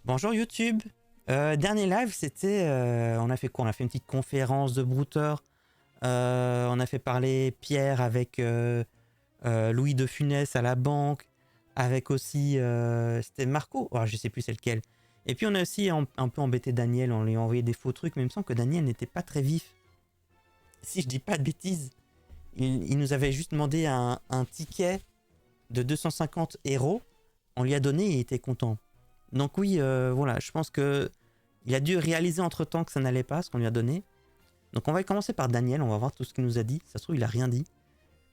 Bonjour YouTube. Dernier live, c'était... on a fait quoi? On a fait une petite conférence de brouteurs. On a fait parler Pierre avec Louis de Funès à la banque. Avec aussi... c'était Marco. Oh, je sais plus c'est lequel. Et puis on a aussi un peu embêté Daniel. On lui a envoyé des faux trucs. Mais il me semble que Daniel n'était pas très vif. Si je dis pas de bêtises. Il nous avait juste demandé un ticket de 250 euros. On lui a donné et il était content. Donc oui, voilà, je pense que il a dû réaliser entre-temps que ça n'allait pas, ce qu'on lui a donné. Donc on va commencer par Daniel, on va voir tout ce qu'il nous a dit. Ça se trouve, il a rien dit.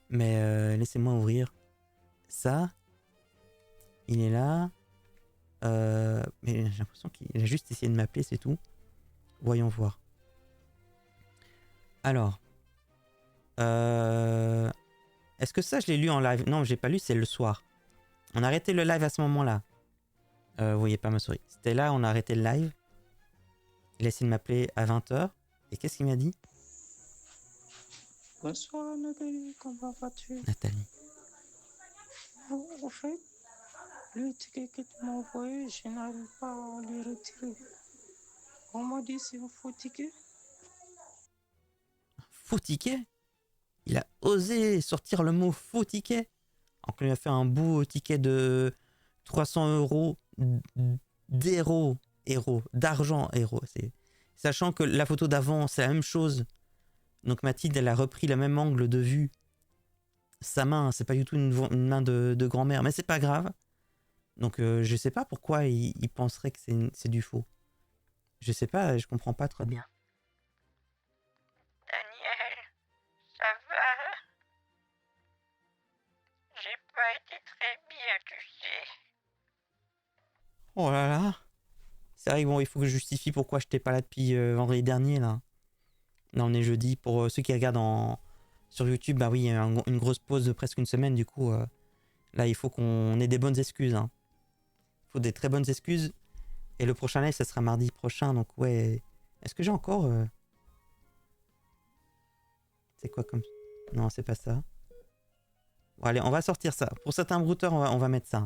Mais laissez-moi ouvrir ça. Il est là. Mais j'ai l'impression qu'il a juste essayé de m'appeler, c'est tout. Voyons voir. Alors. Est-ce que ça, je l'ai lu en live? Non, j'ai pas lu, c'est le soir. On a arrêté le live à ce moment-là. Vous voyez pas ma souris. C'était là, on a arrêté le live. Il a essayé de m'appeler à 20h. Et qu'est-ce qu'il m'a dit? Bonsoir Nathalie, comment vas-tu? Nathalie. Au fait, le ticket que tu m'as envoyé, je n'arrive pas à le retirer. On m'a dit c'est un faux ticket. Faux ticket? Il a osé sortir le mot faux ticket. Alors qu'on lui a fait un beau ticket de 300 euros d'argent héros. Sachant que la photo d'avant, c'est la même chose. Donc Mathilde, elle a repris le même angle de vue. Sa main, c'est pas du tout une main de grand-mère, mais c'est pas grave. Donc je sais pas pourquoi il penserait que c'est du faux. Je sais pas, je comprends pas très bien. Daniel, ça va? J'ai pas été très bien, tu sais. Oh là là. C'est vrai que bon, il faut que je justifie pourquoi je n'étais pas là depuis vendredi dernier là. Là on est jeudi. Pour ceux qui regardent sur YouTube, bah oui, il y a une grosse pause de presque une semaine. Du coup, là il faut qu'on ait des bonnes excuses. Hein. Il faut des très bonnes excuses. Et le prochain live, ça sera mardi prochain. Donc ouais. Est-ce que j'ai encore... C'est quoi comme... Non, c'est pas ça. Bon, allez, on va sortir ça. Pour certains brouteurs, on va mettre ça.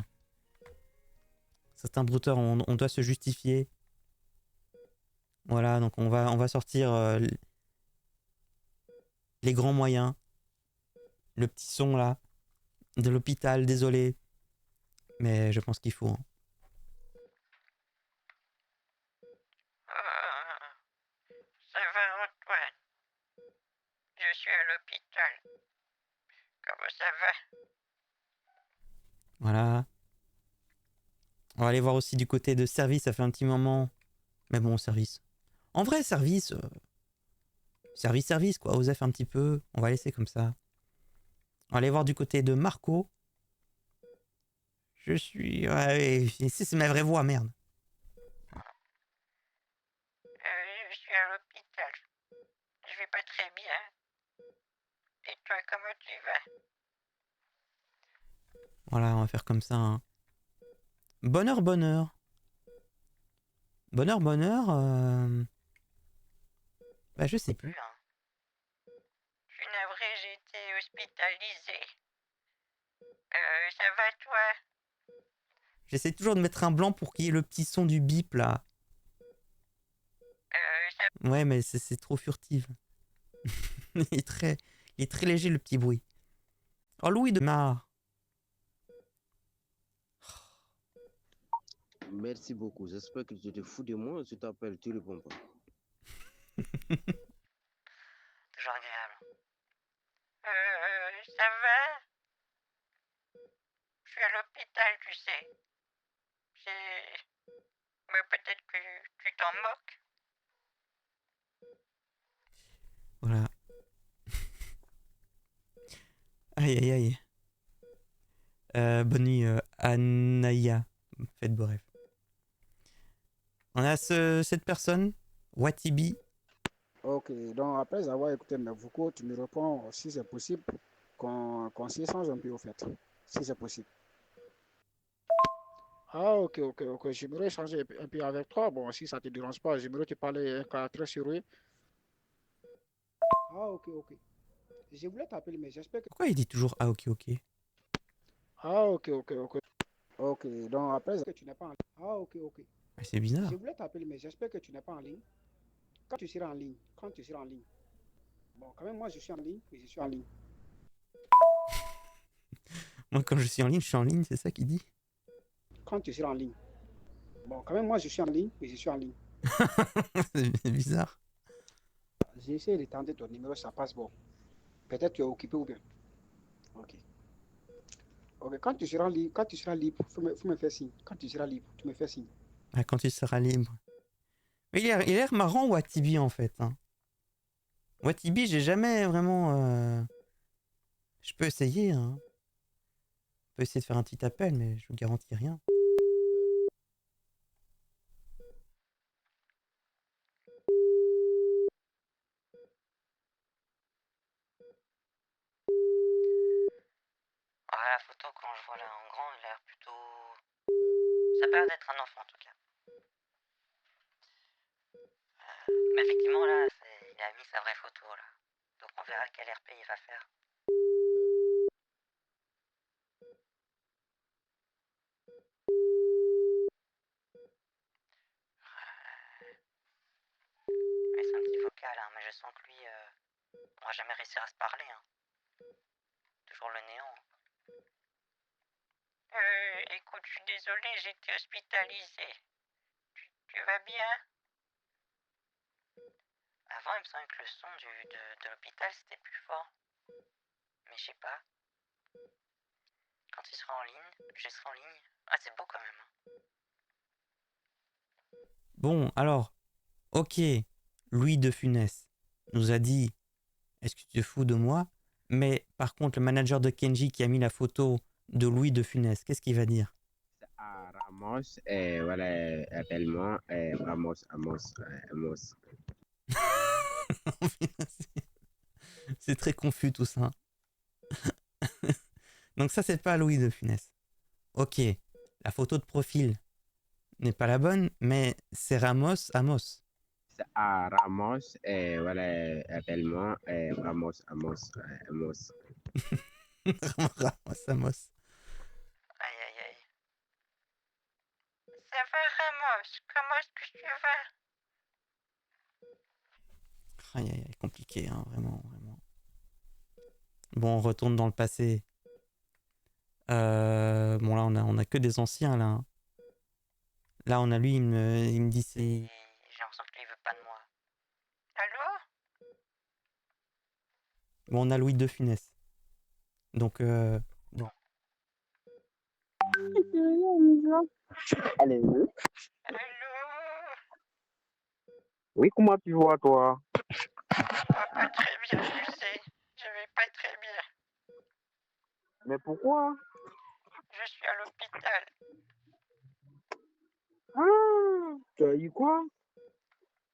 Certains brouteurs, on doit se justifier. Voilà, donc on va sortir les grands moyens. Le petit son là. De l'hôpital, désolé. Mais je pense qu'il faut. Hein. Ah, ça va, Antoine? Je suis à l'hôpital. Comment ça va? Voilà. On va aller voir aussi du côté de service, ça fait un petit moment. Mais bon, service. En vrai, service. Service, quoi. Osef un petit peu. On va laisser comme ça. On va aller voir du côté de Marco. Je suis... Ouais, c'est ma vraie voix, merde. Je suis à l'hôpital. Je vais pas très bien. Et toi, comment tu vas? Voilà, on va faire comme ça. Hein. Bonheur, bonheur. Bonheur, bonheur. Bah, je sais plus. Hein. Je suis navré, j'ai été hospitalisé. Ça va, toi? J'essaie toujours de mettre un blanc pour qu'il y ait le petit son du bip, là. Ça... Ouais, mais c'est trop furtif. il est très léger, le petit bruit. Oh, Louis de Mar. Merci beaucoup. J'espère que tu te fous de moi. Je t'appelle, tu réponds pas. Toujours agréable. Ça va? Je suis à l'hôpital, tu sais. C'est... Mais peut-être que tu t'en moques. Voilà. Aïe, aïe, aïe. Bonne nuit, Anaya. Faites bref. On a cette personne, Watibi. Ok, donc après avoir écouté mes vocaux, tu me réponds si c'est possible qu'on s'échange un peu au fait, si c'est possible. Ah ok, j'aimerais échanger un peu avec toi, bon si ça te dérange pas, j'aimerais te parler un cas très sérieux. Ah ok, je voulais t'appeler mais j'espère que... Pourquoi il dit toujours ah ok ok? Ah ok. Ok, donc après que tu n'es pas en ligne. Ah, ok, ok. Ah, c'est Je bizarre. voulais t'appeler, mais j'espère que tu n'es pas en ligne. Quand tu seras en ligne. Bon, quand même, moi, je suis en ligne, mais je suis en ligne. Moi, quand je suis en ligne, c'est ça qu'il dit. Quand tu seras en ligne. Bon, quand même, moi, je suis en ligne, mais je suis en ligne. C'est bizarre. J'ai essayé de tenter ton numéro, ça passe bon. Peut-être tu es occupé ou bien. Ok. Ok, quand tu seras libre, faut me faire signe. Quand tu seras libre, tu me fais signe. Ah, quand tu seras libre. Mais il a l'air marrant, Watibi, en fait. Hein. Watibi, j'ai jamais vraiment. Je peux essayer. Hein. Je peux essayer de faire un petit appel, mais je vous garantis rien. Ah, la photo, quand je vois là en grand, il a l'air plutôt. Ça a l'air d'être un enfant en tout cas. Mais effectivement, là, il a mis sa vraie photo là. Donc on verra quel RP il va faire. Mais c'est un petit vocal, hein, mais je sens que lui, on va jamais réussir à se parler. Hein. Toujours le néant. Écoute, je suis désolé, j'ai été hospitalisé. Tu vas bien? Avant, il me semblait que le son de l'hôpital c'était plus fort. Mais je sais pas. Quand il sera en ligne, je serai en ligne. Ah, c'est beau quand même. Hein. Bon, alors, ok, Louis de Funès nous a dit est-ce que tu te fous de moi? Mais par contre, le manager de Kenji qui a mis la photo de Louis de Funès, qu'est-ce qu'il va dire? À Ramos, voilà, appelle-moi Amos. C'est très confus tout ça. Donc ça, c'est pas Louis de Funès. Ok, la photo de profil n'est pas la bonne, mais c'est Ramos Amos. À Ramos, voilà, appelle-moi Amos. Ramos Amos. Aïe aïe aïe. Ça va, Ramos? Comment est-ce que tu vas? Aïe, aïe, aïe, compliqué, hein, vraiment, vraiment. Bon, on retourne dans le passé. Bon, là, on a que des anciens, là. Hein. Là, on a lui, il me dit c'est... J'ai l'impression que lui il veut pas de moi. Allô? Bon, on a Louis de Funès. Donc, bon. Allez, Allô? oui, comment tu vois, toi? Pas très bien, tu sais. Je vais pas très bien. Mais pourquoi? Je suis à l'hôpital. Ah, tu as eu quoi?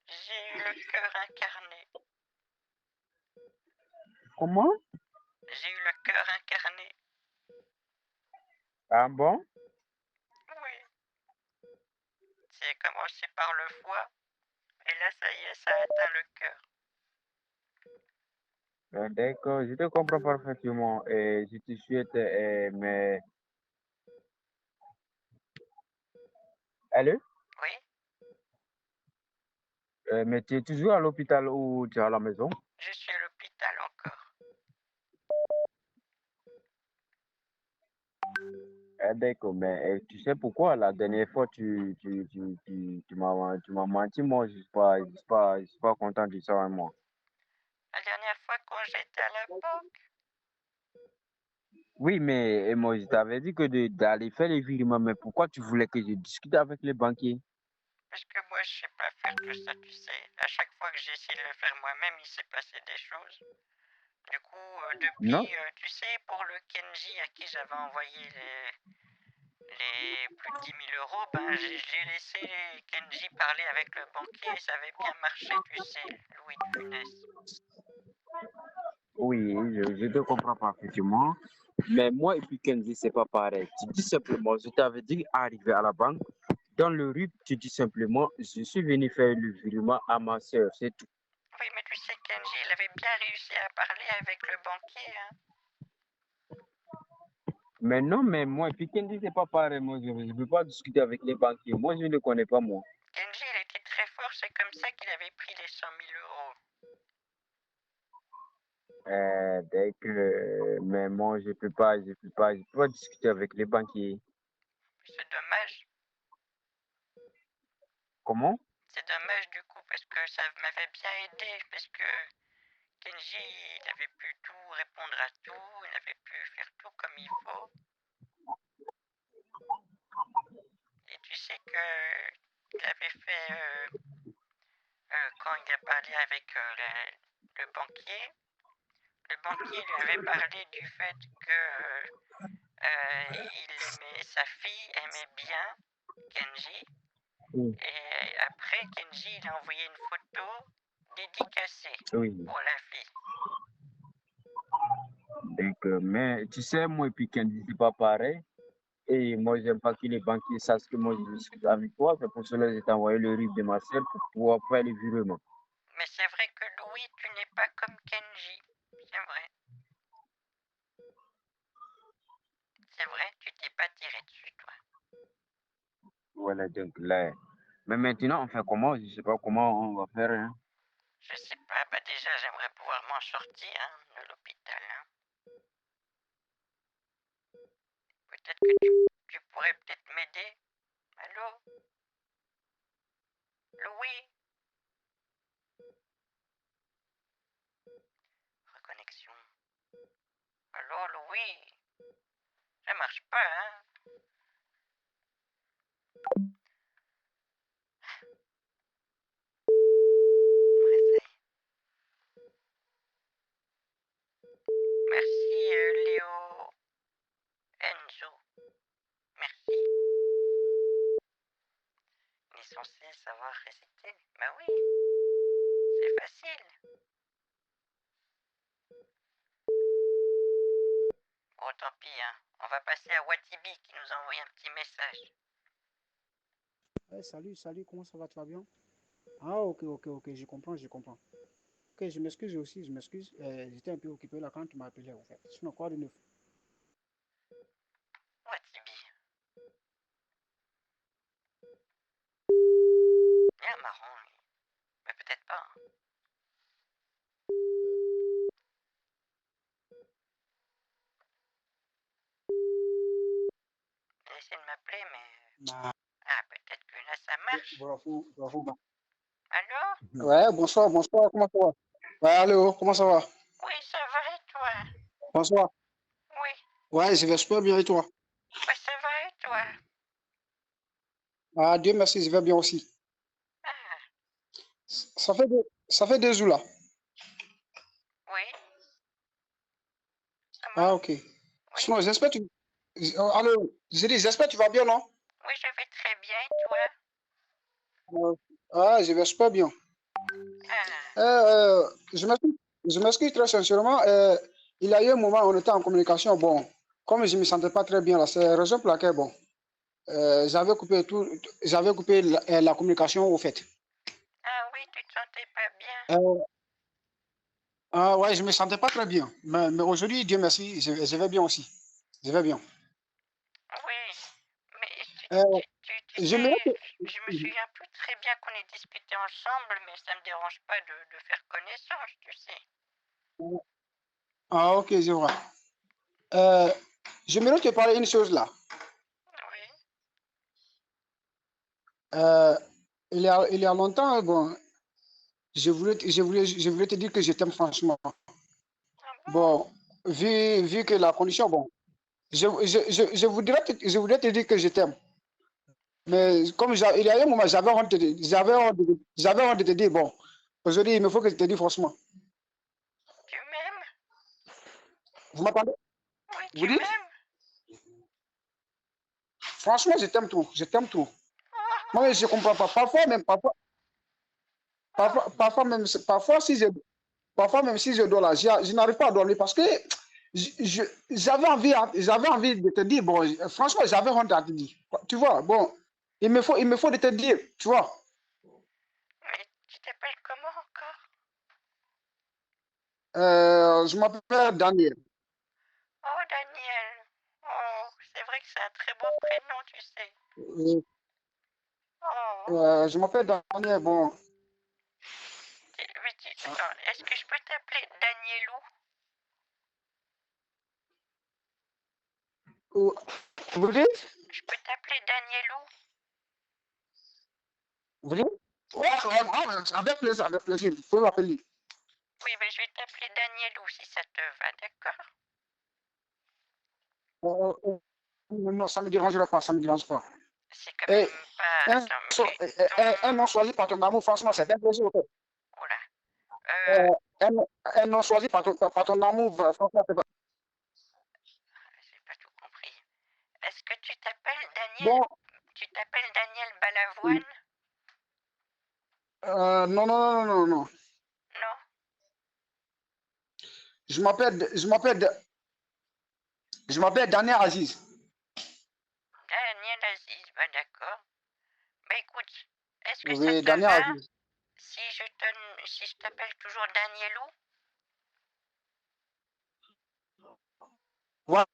J'ai eu le cœur incarné. Comment? J'ai eu le cœur incarné. Ah bon? Oui. C'est commencé par le foie. Et là, ça y est, ça a atteint le cœur. D'accord, je te comprends parfaitement et je te souhaite, mais... Allô? Oui? Mais tu es toujours à l'hôpital ou tu es à la maison? Je suis à l'hôpital encore. D'accord, mais tu sais pourquoi la dernière fois tu m'as menti, moi je suis pas content de ça, hein, moi. La dernière fois quand j'étais à la banque, Oui, mais moi je t'avais dit que d'aller faire les virements, mais pourquoi tu voulais que je discute avec les banquiers? parce que moi je sais pas faire tout ça, tu sais. À chaque fois que j'ai essayé de le faire moi-même, il s'est passé des choses. Du coup, Non? depuis, tu sais, pour le Kenji à qui j'avais envoyé les plus de 10 000 euros, ben j'ai laissé Kenji parler avec le banquier et ça avait bien marché, tu sais, Louis de Funès. Oui, je te comprends parfaitement. Mais moi et puis Kenzie, c'est pas pareil. Tu dis simplement, je t'avais dit arriver à la banque. Dans le RIB, tu dis simplement, je suis venu faire le virement à ma soeur, c'est tout. Oui, mais tu sais, Kenji, il avait bien réussi à parler avec le banquier, hein. Mais non, mais moi, puis Kenji, c'est pas pareil. Moi, je ne veux pas discuter avec les banquiers. Moi, je ne les connais pas, moi. Kenji, il était très fort, c'est comme ça qu'il avait pris les 100 000 euros. Mais moi, je peux pas discuter avec les banquiers. C'est dommage. Comment? C'est dommage du coup parce que ça m'avait bien aidé parce que Kenji il avait pu tout répondre à tout, il avait pu faire tout comme il faut. Et tu sais que il avait fait quand il a parlé avec le banquier lui avait parlé du fait que il aimait sa fille aimait bien Kenji. Oui. Et après, Kenji, il a envoyé une photo dédicacée Oui. pour la fille. Donc, mais tu sais, moi et puis Kenji, c'est pas pareil. Et moi, j'aime pas que les banquiers sachent que moi, je discute avec toi. C'est pour cela que j'ai envoyé le RIB de ma sœur pour pouvoir faire les virements. Mais c'est vrai que Louis, tu n'es pas comme Kenji. C'est vrai. C'est vrai, tu t'es pas tiré dessus, toi. Voilà, donc là. Mais maintenant, on fait comment? Je sais pas comment on va faire. Hein. Je sais pas, bah déjà, j'aimerais pouvoir m'en sortir de l'hôpital. Peut-être que tu pourrais peut-être m'aider. Allô? Louis? Reconnexion. Allô, Louis? Ça marche pas, On essaye. Merci, Léo. Enzo. Merci. Il est censé savoir réciter. Bah oui. C'est facile. Bon, tant pis, On va passer à Watibi qui nous a envoyé un petit message. Ouais, salut, comment ça va, tu vas bien? Ah, ok, je comprends, je comprends. Ok, je m'excuse aussi, je m'excuse. J'étais un peu occupé là quand tu m'as appelé, en fait. Sinon, quoi de neuf? Watibi. Il est marrant, lui. Mais peut-être pas. Il a essayé de m'appeler, mais... Bah, Ah, peut-être que là, ça marche. bravo. Allô? Ouais, bonsoir, comment ça va? Ouais, allô, comment ça va? Oui, ça va et toi? Bonsoir. Oui. Ouais, je vais super bien et toi? Bah, ça va et toi? Ah, Dieu merci, je vais bien aussi. Ah, Ça fait 2 jours là. oui. Ça Ah, va? ok. Oui. Sinon, j'espère que tu... Allô, j'ai dit, j'espère que tu vas bien, non? Oui, je vais très bien et toi? Ah, je vais super bien. Ah, Je m'excuse très sincèrement. Il y a eu un moment où on était en communication. Bon, comme je ne me sentais pas très bien là, c'est la raison pour laquelle, bon, j'avais coupé la communication au fait. ah oui, tu te sentais pas bien? Euh, ah ouais, je me sentais pas très bien. Mais aujourd'hui, Dieu merci, je vais bien aussi. Je vais bien. Oui, mais Euh, tu j'aimerais sais, je me souviens plus très bien qu'on ait discuté ensemble, mais ça me dérange pas de faire connaissance, tu sais. Ah, ok, je vois. Euh, J'aimerais te parler une chose là. Oui. Euh, il y a longtemps, bon, je voulais te dire que je t'aime franchement. Ah bon? Bon, vu que la condition, bon, je voudrais te dire que je t'aime. Mais comme il y a un moment, j'avais honte de te dire, bon, aujourd'hui, il me faut que je te dise franchement. Tu m'aimes? Vous m'entendez? Oui, Vous tu dites? m'aimes? Franchement, je t'aime tout. Je t'aime tout. Oh, Moi, je comprends pas. Parfois même si je dors là, je n'arrive pas à dormir parce que j'avais envie de te dire, bon, franchement, j'avais honte à te dire. Tu vois, bon, il me faut de te dire, tu vois. mais tu t'appelles comment encore? Je m'appelle Daniel. Oh, Daniel. Oh, c'est un très beau prénom, tu sais. Euh, Oh. je m'appelle Daniel. Bon, Attends, est-ce que je peux t'appeler Danielou? vous dites? Je peux t'appeler Danielou? Vous dites? Ouais, avec plaisir, avec plaisir. Vous pouvez m'appeler. Oui, mais je vais t'appeler Danielou si ça te va, d'accord? Non, ça ne me dérange pas, ça ne me dérange pas. C'est quand Et même pas... un, Attends, so- un nom choisi par ton amour, franchement, c'est un plaisir. Ok. Oula. Un nom choisi par ton amour, franchement, c'est pas. J'ai pas tout compris. Est-ce que tu t'appelles Daniel... Bon, Tu t'appelles Daniel Balavoine? non, non, non, non, non. Non? Je m'appelle Daniel Aziz. Daniel Aziz, bah d'accord. Bah écoute, est-ce que ça Oui, te Daniel va Aziz. si je t'appelle toujours Danielou? Ouais.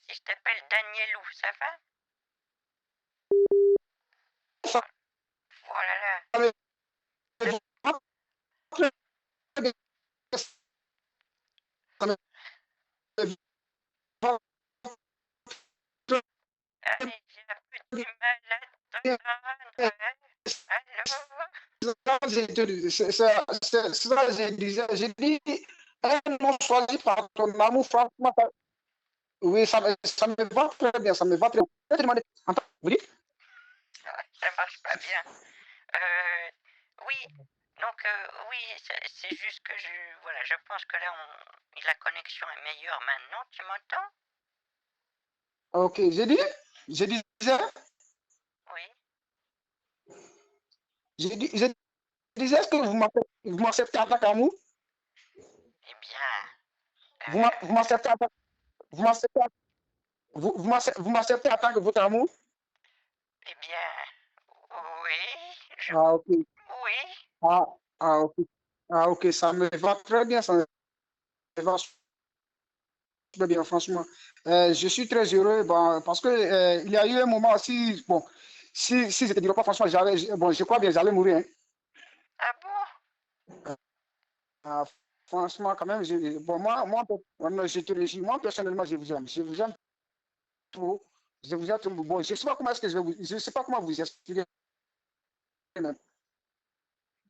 Si je t'appelle Danielou, ça va? Oh là là. Allez, j'ai un peu du mal à t'entendre. Allô? Ça, j'ai dit, un nom choisi par ton amour, franchement, oui, ça me va très bien, ça me va très bien. Je vais te demander, attends, vous dites? Ça marche pas bien. Oui, donc oui, c'est juste que voilà, je pense que là, la connexion est meilleure maintenant. Tu m'entends? Ok, je disais, Oui. je disais, est-ce que vous m'acceptez en tant qu'amour? Eh bien, Vous m'acceptez en tant vous m'acceptez vous m'acceptez en tant que votre amour? eh bien, oui, Ah, ok. oui. Ah, ok. Ah, ok, ça me va très bien, ça me va très bien, franchement. Je suis très heureux parce que il y a eu un moment aussi, bon, si je ne te dirais pas, franchement, bon, je crois bien j'allais mourir. Hein. Ah bon? Ah, franchement, quand même, bon, moi, personnellement, je vous aime trop. Je vous aime trop. Bon, je ne sais pas comment est-ce que je sais pas comment vous expliquer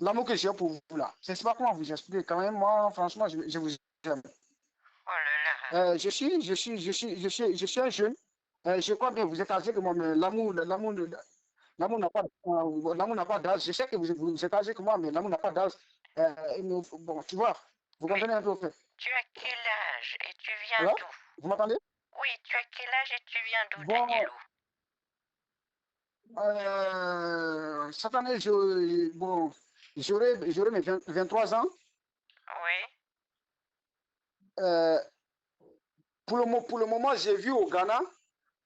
l'amour que j'ai pour vous là. Je ne sais pas comment vous expliquer. Quand même, moi, franchement, je vous aime. Oh là là. Je suis un jeune. Je crois bien, vous êtes âgé que moi, mais l'amour n'a pas d'âge. Je sais que vous êtes âgé que moi, mais l'amour n'a pas d'âge. Bon, tu vois, vous Mais comprenez un peu. tu as quel âge et tu viens Alors, d'où? vous m'entendez? Oui, tu as quel âge et tu viens d'où, Bon, Danielou? cette année, bon, j'aurai mes 23 ans. Oui. Euh, pour le moment, j'ai vu au Ghana,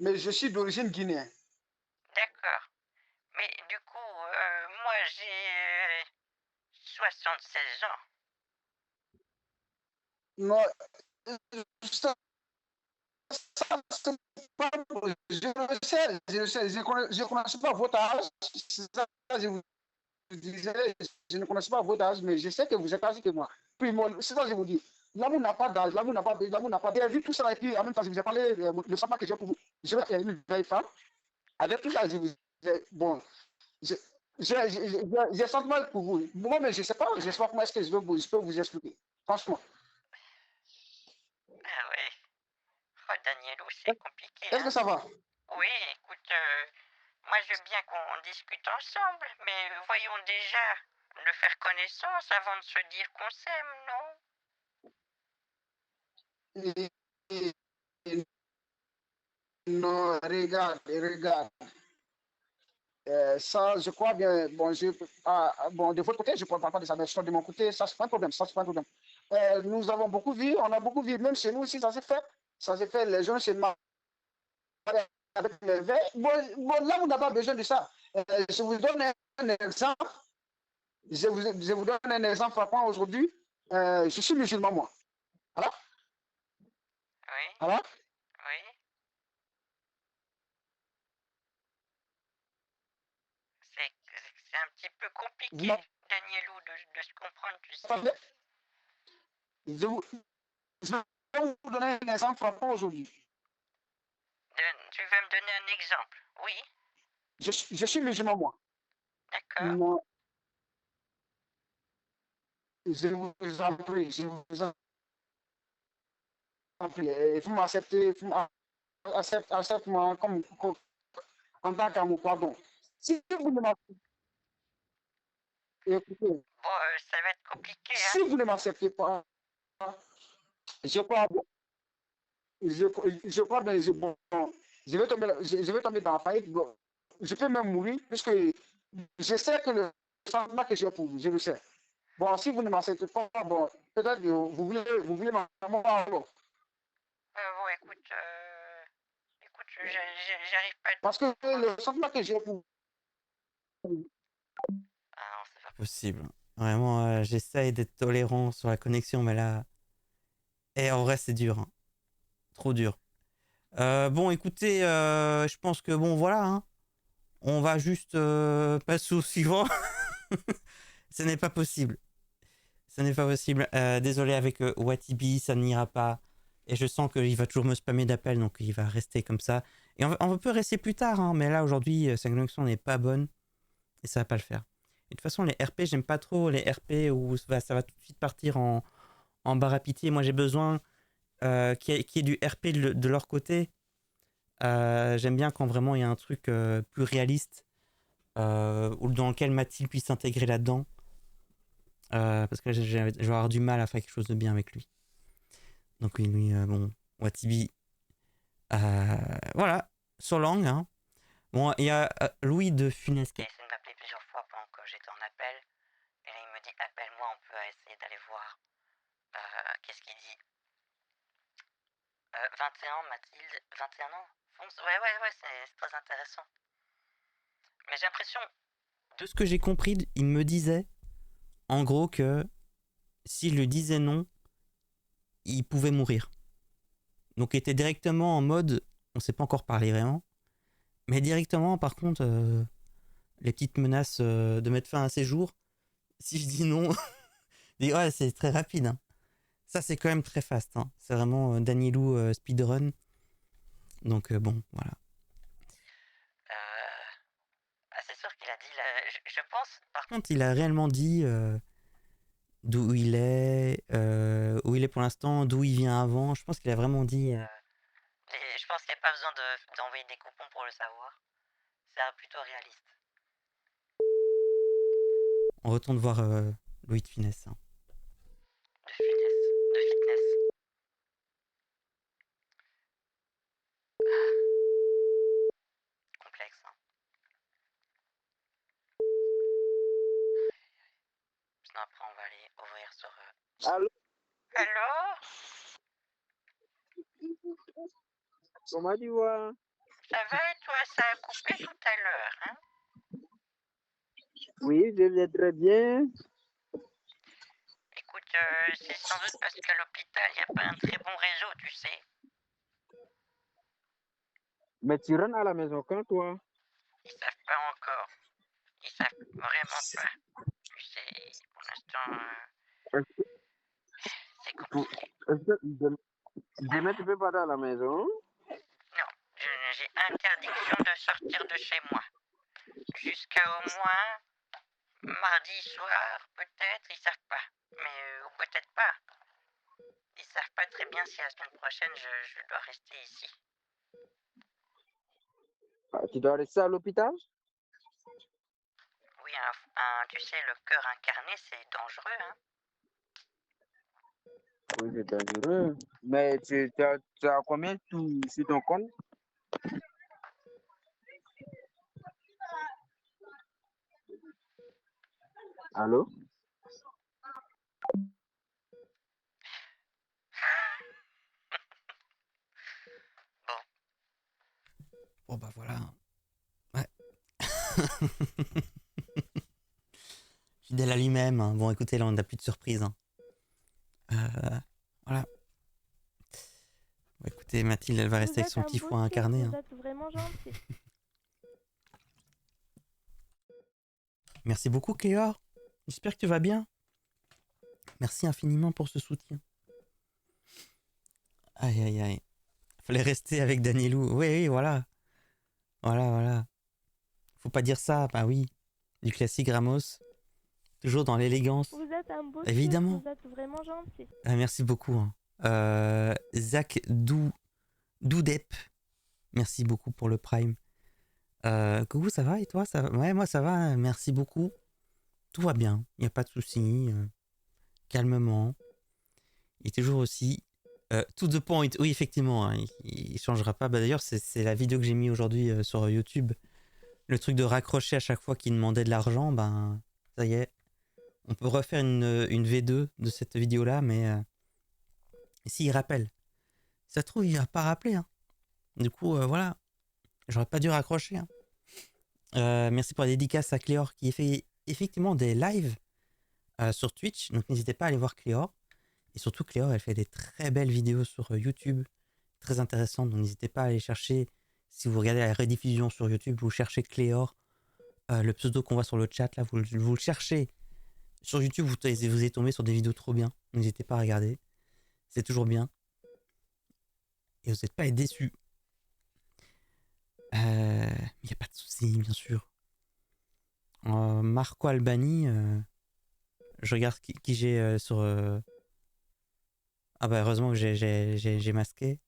mais je suis d'origine guinéenne. D'accord. Mais du coup, moi j'ai 76 ans. Non, ça, c'est pas, je connais pas votre âge. Ça, je vous disais, je ne connais pas votre âge, mais je sais que vous êtes âgé que moi. Puis, c'est ça que je vous dis. L'amour n'a pas d'âge, l'amour n'a pas d'âge. J'ai vu tout ça, et puis en même temps, je vous ai parlé le sentiment que j'ai pour vous. Je vais une vieille femme. Avec tout ça, bon, j'ai j'ai sentiment pour vous. Moi, mais je sais pas comment est-ce que je peux vous expliquer. Franchement. Ah ouais. Oh, Danielou, c'est compliqué, Est-ce que hein? ça va? Oui, écoute, moi je veux bien qu'on discute ensemble, mais voyons déjà de faire connaissance avant de se dire qu'on s'aime, non? Et- et- non, regarde. Ça, je crois bien. Bon, bon, de votre côté, je ne parle pas de ça, mais de mon côté, ça, c'est pas un problème. Ça, c'est pas un problème. Nous avons beaucoup vu, on a beaucoup vu, même chez nous aussi, ça s'est fait. Ça s'est fait, les gens se marient avec les verres. Bon, là, on n'a pas besoin de ça. Je vous donne un exemple. Je vous donne un exemple frappant aujourd'hui. Je suis musulman, moi. Alors? Oui, Alors? oui. c'est un petit peu compliqué, Vous m'entendez? Danielou, de se comprendre, tu sais. Je vais vous donner un exemple frappant aujourd'hui. Tu veux me donner un exemple? Oui, Je suis musulman, moi. d'accord. Moi, je vous en prie, je vous en prie. Vous m'acceptez, acceptez-moi comme en tant qu'amour, pardon. Si vous ne m'acceptez, écoutez, Bon, ça va être compliqué, hein. si vous ne m'acceptez pas, je crois, je crois bien, bon, je vais tomber dans la faillite. Bon, je peux même mourir, puisque je sais que le sentiment que j'ai pour vous, je le sais. Bon, si vous ne m'acceptez pas, bon, peut-être que vous voulez ma mort alors. Bon, écoute, j'arrive pas à te Parce que comprendre. le sentiment que j'ai pour vous, Ah non, c'est pas Possible. Vraiment, j'essaye d'être tolérant sur la connexion, mais là. Et en vrai, c'est dur, hein. Trop dur. Bon, écoutez, je pense que bon, voilà, hein. On va juste passer au suivant. Ce n'est pas possible. Ce n'est pas possible. Désolé avec Watibi, ça n'ira pas. Et je sens qu'il va toujours me spammer d'appels, donc il va rester comme ça. Et on peut rester plus tard, hein, mais là aujourd'hui, sa connexion n'est pas bonne et ça va pas le faire. Et de toute façon, les RP, j'aime pas trop les RP où ça va tout de suite partir en bar à pitié. Moi, j'ai besoin qu'il y ait du RP de leur côté. J'aime bien quand vraiment il y a un truc plus réaliste ou dans lequel Mathilde puisse s'intégrer là-dedans. Parce que là, je vais avoir du mal à faire quelque chose de bien avec lui. Donc oui, lui, bon, Watibi, voilà, Solang, hein. Bon, il y a Louis de Funès. Il a essayé de m'appeler plusieurs fois pendant que j'étais en appel. Et là, il me dit appelle-moi, on peut essayer d'aller voir. Qu'est-ce qu'il dit 21 Mathilde, 21 ans Fonce. Ouais, c'est très intéressant. Mais j'ai l'impression. De ce que j'ai compris, il me disait, en gros, que s'il lui disait non, il pouvait mourir. Donc il était directement en mode, on ne s'est pas encore parlé vraiment, mais directement, par contre, les petites menaces de mettre fin à ses jours, si je dis non, ouais, c'est très rapide, hein. Ça, c'est quand même très fast, hein. C'est vraiment Danielou speedrun. Donc bon, voilà. C'est sûr qu'il a dit. Je pense. Par contre, il a réellement dit d'où il est, où il est pour l'instant, d'où il vient avant. Je pense qu'il a vraiment dit. Je pense qu'il n'y a pas besoin d'envoyer des coupons pour le savoir. C'est plutôt réaliste. On retourne voir Louis de Finesse, hein. De finesse. De fitness. Complexe, hein. Sinon, après, on va aller ouvrir sur. Allô? Allô? Comment tu vas? Ça va et toi? Ça a coupé tout à l'heure, hein? Oui, je vais très bien. Écoute, c'est sans doute parce qu'à l'hôpital, il n'y a pas un très bon réseau, tu sais. Mais tu rentres à la maison quand, toi? Ils savent pas encore. Ils savent vraiment pas. Tu sais, pour l'instant, Est-ce que, c'est compliqué. demain, tu peux pas aller à la maison? Non, j'ai interdiction de sortir de chez moi. Jusqu'à au moins mardi soir, peut-être, ils savent pas. Mais, ou peut-être pas. Ils savent pas très bien si la semaine prochaine, je dois rester ici. Ah, tu dois rester à l'hôpital? Oui, tu sais, le cœur incarné, c'est dangereux, hein. Oui, c'est dangereux. Mais tu as combien tout sur ton compte? Allô? Bon bah voilà. Ouais. Fidèle à lui-même, hein. Bon écoutez, là on n'a plus de surprise, hein. Voilà. Bon, écoutez, Mathilde, elle va rester avec son petit foie incarné, hein. Vous êtes vraiment gentil. Merci beaucoup, Cléor. J'espère que tu vas bien. Merci infiniment pour ce soutien. Aïe, aïe, aïe. Fallait rester avec Danielou. Oui, oui, voilà. Voilà, voilà. Faut pas dire ça. Bah oui. Du classique Ramos. Toujours dans l'élégance. Vous êtes un beau Évidemment. type, vous êtes vraiment gentil. Ah, merci beaucoup. Hein. Zach Doudep. Merci beaucoup pour le Prime. Coucou, ça va et toi ça va? Ouais, moi ça va. Merci beaucoup. Tout va bien. Il n'y a pas de souci. Calmement. Il est toujours aussi to the point. Oui, effectivement. Hein, il changera pas. Bah, d'ailleurs, c'est la vidéo que j'ai mis aujourd'hui sur YouTube. Le truc de raccrocher à chaque fois qu'il demandait de l'argent. Ben, ça y est. On peut refaire une V2 de cette vidéo-là, mais s'il rappelle. Ça se trouve, il va pas rappeler. Hein. Du coup, voilà. J'aurais pas dû raccrocher. Hein. Merci pour la dédicace à Cléor qui fait effectivement des lives sur Twitch. Donc n'hésitez pas à aller voir Cléor. Et surtout, Cléor, elle fait des très belles vidéos sur YouTube. Très intéressantes. Donc n'hésitez pas à aller chercher. Si vous regardez la rediffusion sur YouTube, vous cherchez Cléor. Le pseudo qu'on voit sur le chat, là, vous le cherchez. Sur YouTube, vous êtes tombé sur des vidéos trop bien. N'hésitez pas à regarder. C'est toujours bien. Et vous n'êtes pas à être déçus. Il n'y a pas de souci, bien sûr. Marco Albani, je regarde qui j'ai sur... Ah bah heureusement que j'ai masqué.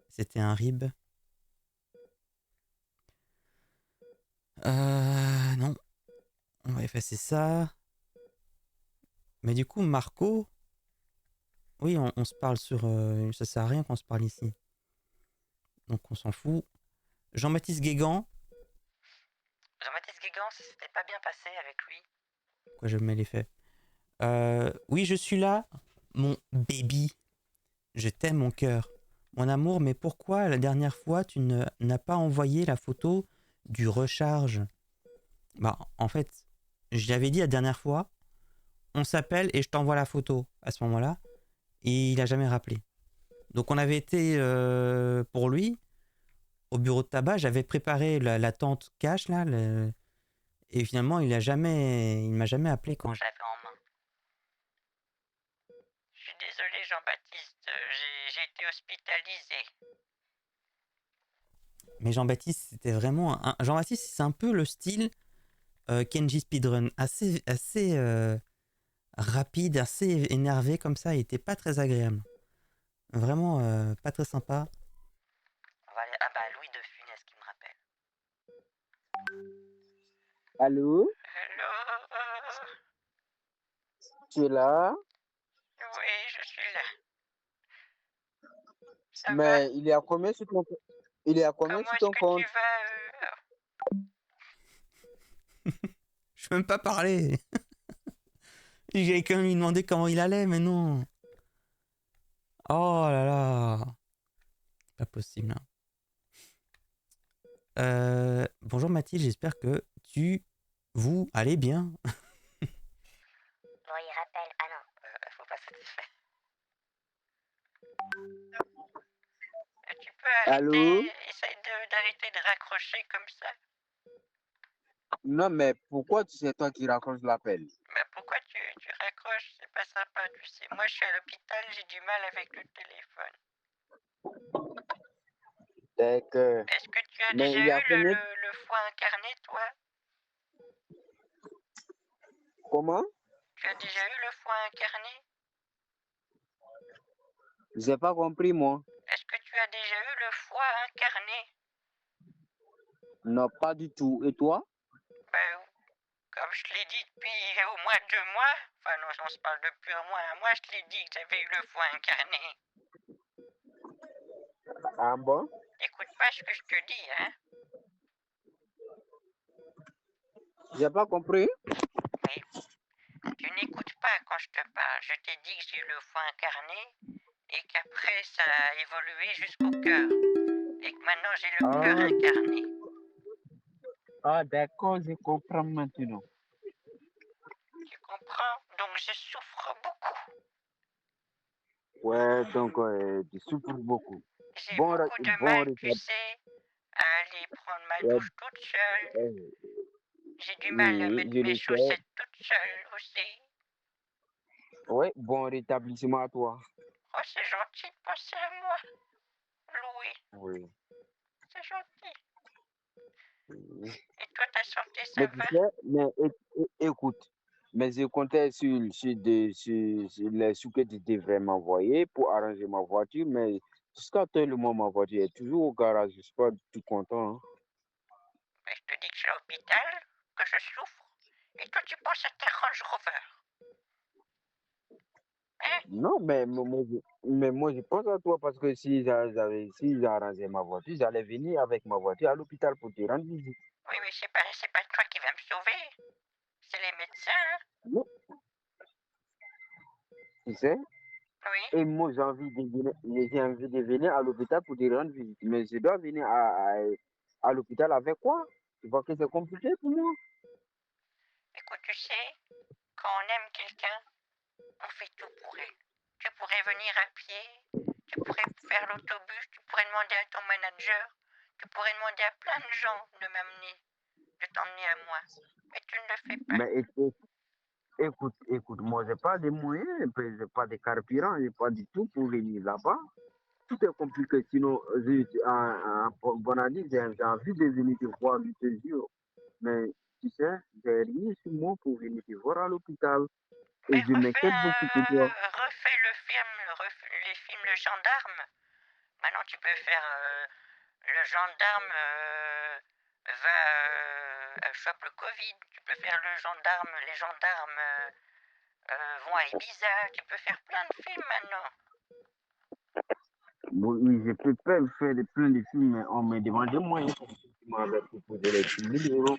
C'était un rib. Non. On va effacer ça. Mais du coup, Marco... Oui, on se parle sur... ça sert à rien qu'on se parle ici. Donc on s'en fout. Jean-Baptiste Guégan. Jean-Baptiste Guégan, ça s'était pas bien passé avec lui. Pourquoi je mets les faits? Oui, je suis là, mon baby. Je t'aime, mon cœur. Mon amour, mais pourquoi la dernière fois tu n'as pas envoyé la photo du recharge? Bah, en fait, je l'avais dit la dernière fois, on s'appelle et je t'envoie la photo à ce moment-là. Et il a jamais rappelé. Donc on avait été pour lui au bureau de tabac. J'avais préparé la tente cash là, et finalement il m'a jamais appelé Quand quand. j'avais en main. Je suis désolé, Jean-Baptiste, j'ai été hospitalisé. Mais Jean-Baptiste, c'était vraiment Jean-Baptiste, c'est un peu le style Kenji Speedrun, assez rapide, assez énervé comme ça. Il était pas très agréable. Vraiment pas très sympa. On va aller... Ah bah, Louis de Funès qui me rappelle. Allô? Hello. Tu es là? Oui, je suis là. Ça va? Mais il est à combien sur ton, il est à combien Comment sur est-ce ton que compte? tu vas Je peux même pas parler. J'allais quand même lui demander comment il allait, mais non. Oh là là. Pas possible. Hein. Bonjour Mathilde, j'espère que vous allez bien. Bon, il rappelle. Ah non, faut pas satisfaire. Tu peux Allô? arrêter, essaye d'arrêter de raccrocher comme ça. Non, mais pourquoi c'est toi qui raccroches l'appel? Mais pourquoi tu raccroches? C'est pas sympa, tu sais. Moi, je suis à l'hôpital, j'ai du mal avec le téléphone. D'accord. Est-ce que tu as Mais déjà il y a eu combien? le foie incarné, toi? Comment? Tu as déjà eu le foie incarné? J'ai pas compris, moi. Est-ce que tu as déjà eu le foie incarné? Non, pas du tout. Et toi? Ben, comme je te l'ai dit depuis au moins 2 mois, enfin non, on se parle depuis au moins un mois, je te l'ai dit que j'avais eu le foie incarné. Ah bon? Écoute pas ce que je te dis, hein? J'ai pas compris. Mais tu n'écoutes pas quand je te parle. Je t'ai dit que j'ai eu le foie incarné et qu'après ça a évolué jusqu'au cœur. Et que maintenant j'ai le cœur incarné. Ah, d'accord, je comprends maintenant. Tu comprends? Donc je souffre beaucoup. Ouais, donc tu souffres beaucoup. J'ai Bon, beaucoup de bon mal, tu rétablissement. sais, à aller prendre ma douche toute seule. J'ai du mal à Oui, mettre je mes le sais. chaussettes toute seule aussi. Oui, bon rétablissement à toi. Oh, c'est gentil de penser à moi, Louis. Oui. C'est gentil. Oui. Et toi, ta santé, ça Mais tu va? sais, mais écoute, mais je comptais sur les sous que tu devrais m'envoyer pour arranger ma voiture, mais jusqu'à tel moment, ma voiture est toujours au garage. Je suis pas tout content. Hein. Mais je te dis que je suis à l'hôpital, que je souffre. Et toi, tu penses à ta Range Rover. Hein? Non, mais moi, je pense à toi parce que si j'arrangeais ma voiture, j'allais venir avec ma voiture à l'hôpital pour te rendre visite. Oui, mais c'est pas toi qui vas me sauver. C'est les médecins, hein? Non, tu sais? Oui. Et moi, j'ai envie de venir à l'hôpital pour te rendre visite. Mais je dois venir à l'hôpital avec quoi? Tu vois que c'est compliqué pour moi. Écoute, tu sais, quand on aime quelqu'un, on fait tout pour elle. Tu pourrais venir à pied, tu pourrais faire l'autobus, tu pourrais demander à ton manager, tu pourrais demander à plein de gens de m'amener, de t'emmener à moi. Mais tu ne le fais pas. Mais écoute, moi, j'ai pas de moyens, j'ai pas de carburant, j'ai pas du tout pour venir là-bas. Tout est compliqué. Sinon, en bonne année, j'ai envie de venir te voir, je te jure. Mais tu sais, j'ai rien sur moi pour venir te voir à l'hôpital. Et Mais je m'inquiète beaucoup pour toi. refais le film, les films Le Gendarme. Maintenant, tu peux faire le gendarme chope le Covid. Tu peux faire les gendarmes vont à Ibiza. Tu peux faire plein de films maintenant. Oui, je peux pas faire plein de films, mais on me demande des moyens pour m'avait proposé les 10 000 euros.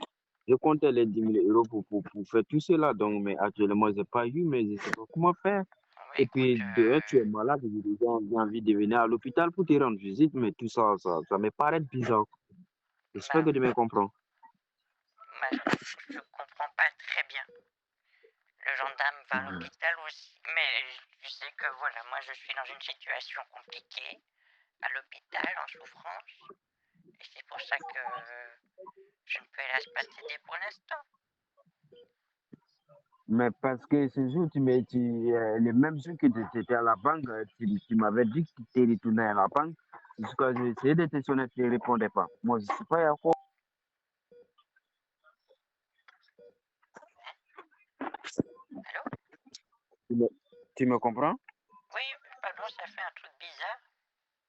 Je comptais les 10 000 euros pour faire tout cela, donc, mais actuellement, j'ai pas eu, mais je sais pas comment faire. Oui, Et puis, écoute, de tu es malade, j'ai envie de venir à l'hôpital pour te rendre visite, mais tout ça me paraît bizarre. J'espère que tu me comprends. je comprends pas très bien. Le gendarme va à l'hôpital aussi. Mais je sais que voilà, moi je suis dans une situation compliquée, à l'hôpital, en souffrance. Et c'est pour ça que je ne peux hélas pas t'aider pour l'instant. Mais parce que ce jour, le même jour que tu étais à la banque, tu m'avais dit que tu t'es retourné à la banque. Jusqu'à j'ai essayé de te sonner, tu ne répondais pas. Moi, je ne sais pas à quoi. Allô? Tu me comprends? Oui, pardon, ça fait un truc bizarre.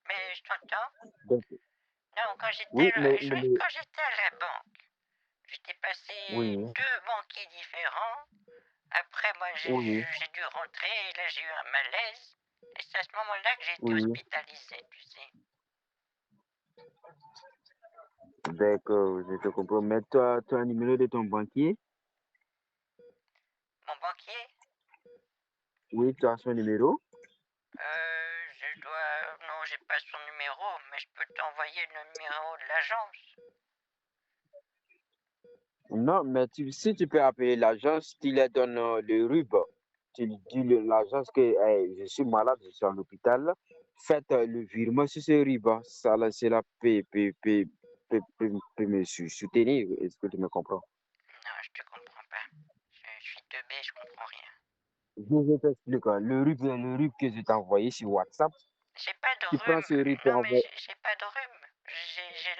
Mais je t'entends. Donc, Non, oui, quand j'étais à la banque, j'étais passé oui, 2 banquiers différents. Après, moi, oui, j'ai dû rentrer et là, j'ai eu un malaise. Et c'est à ce moment-là que j'ai été oui. hospitalisé, tu sais. D'accord, je te comprends. Mais toi, tu as un numéro de ton banquier? Mon banquier, Oui, tu as son numéro? non, j'ai pas son numéro, mais je peux t'envoyer le numéro de l'agence. Non, mais si tu peux appeler l'agence, tu leur donnes le RUB. Tu dis l'agence que hey, je suis malade, je suis à l'hôpital. Faites le virement sur ce RUB. Ça, là, c'est la peut me soutenir. Est-ce que tu me comprends? Non, je te comprends pas. Je suis teubé, je comprends rien. Je t'explique. Le RUB que je t'ai envoyé sur WhatsApp, J'ai pas de tu prends rhume. ce RUB pour Non, mais envoyer. j'ai pas de rhume. J'ai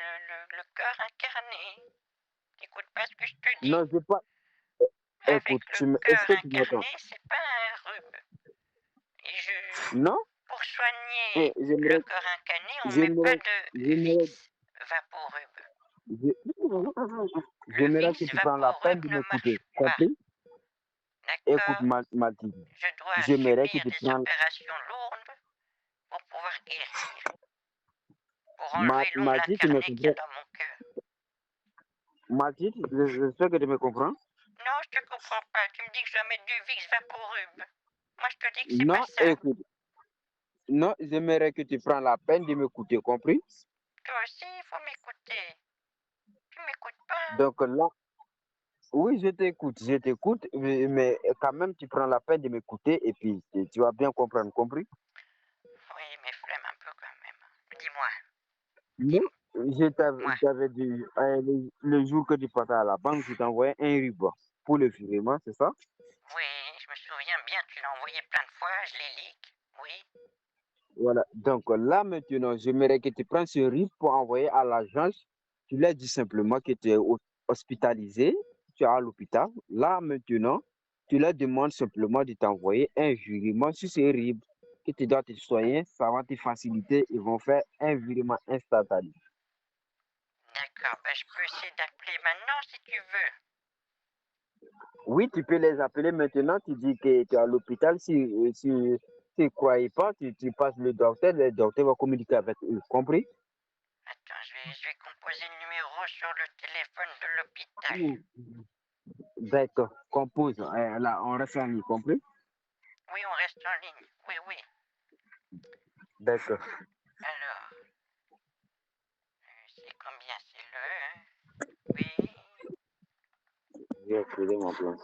le cœur incarné. T'écoutes pas ce que je te dis. Non, je pas. Avec Écoute, le est-ce cœur que tu m'entends? incarné, c'est pas un rhume. Et Non? pour soigner le J'aimerais, cœur incarné, on met pas j'aimerais, de j'aimerais, Vicks Vaporub. Le j'aimerais que Vicks tu prends la peine Vaporub de ne m'écouter. marche pas. Compris? Écoute, D'accord? Mathilde. Je dois J'aimerais que subir tu des prennes. opérations lourdes pour pouvoir guérir. Pour enlever l'ongle Mathilde, tu me incarné qu'il y a comprends? dans mon cœur. Mathilde, j'espère que tu me comprends. Non, je te comprends pas. Tu me dis que je dois mettre du Vicks Vaporub. Moi, je te dis que c'est pas Non, ça. écoute. Non, j'aimerais que tu prennes la peine de m'écouter, compris? Toi aussi, il faut m'écouter. Tu m'écoutes pas? Donc là, oui, je t'écoute, mais quand même, tu prends la peine de m'écouter et puis tu vas bien comprendre, compris? Oui, mais flemme un peu quand même. Dis-moi. Non, Moi, t'avais dit, le jour que tu partais à la banque, je t'envoyais un ruban pour le virement, c'est ça? oui, je me souviens bien, tu l'as envoyé plein de fois, je l'ai leak. Oui, Voilà. Donc là, maintenant, j'aimerais que tu prennes ce RIB pour envoyer à l'agence. Tu leur dis simplement que tu es hospitalisé, tu es à l'hôpital. Là, maintenant, tu leur demandes simplement de t'envoyer un virement sur ce RIB que tu dois te soigner. Ça va te faciliter. Ils vont faire un virement instantané. d'accord, ben, je peux essayer d'appeler maintenant si tu veux. Oui, tu peux les appeler maintenant. Tu dis que tu es à l'hôpital. Si tu ne croyais pas, tu passes le docteur va communiquer avec eux. Compris? Attends, je vais composer le numéro sur le téléphone de l'hôpital. D'accord. Compose. Là, on reste en ligne. Compris? Oui, on reste en ligne. Oui, oui. D'accord. Alors, c'est combien? C'est le... Oui, J'ai trouvé mon plan.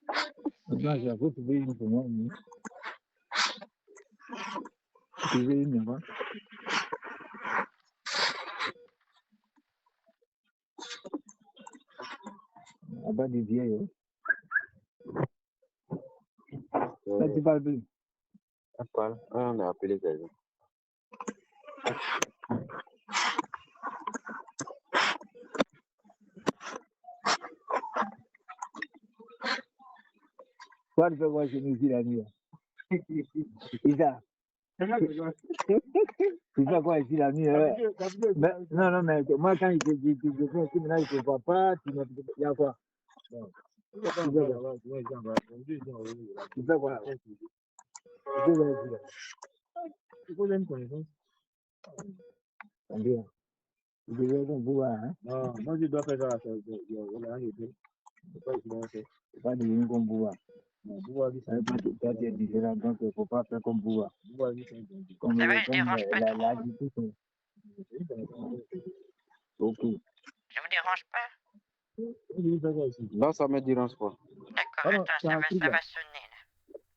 Attends, j'ai retrouvé une pour moi. Trouvé une, moi. À bas du vieil. Là, tu parles plus. On a appelé quelqu'un. Toi, tu fais quoi chez nous ici la nuit? Isa. Tu fais quoi ici la nuit? Non, non, mais moi, quand il te dit, tu fais un maintenant, il ne te voit pas, il y a quoi? Tu fais quoi? Tu fais quoi? Tu fais une connaissance? Combien? Tu devais qu'on boit, hein? Non, moi, je dois faire ça. C'est pas devenu comme bois. Toi, tu es différent, donc il ne faut pas faire comme bois. Comme, ça va, je comme dérange pas trop. l'agitation. Ok. Je vous dérange pas? Non, ça me dérange pas. D'accord, attends, ça va sonner là.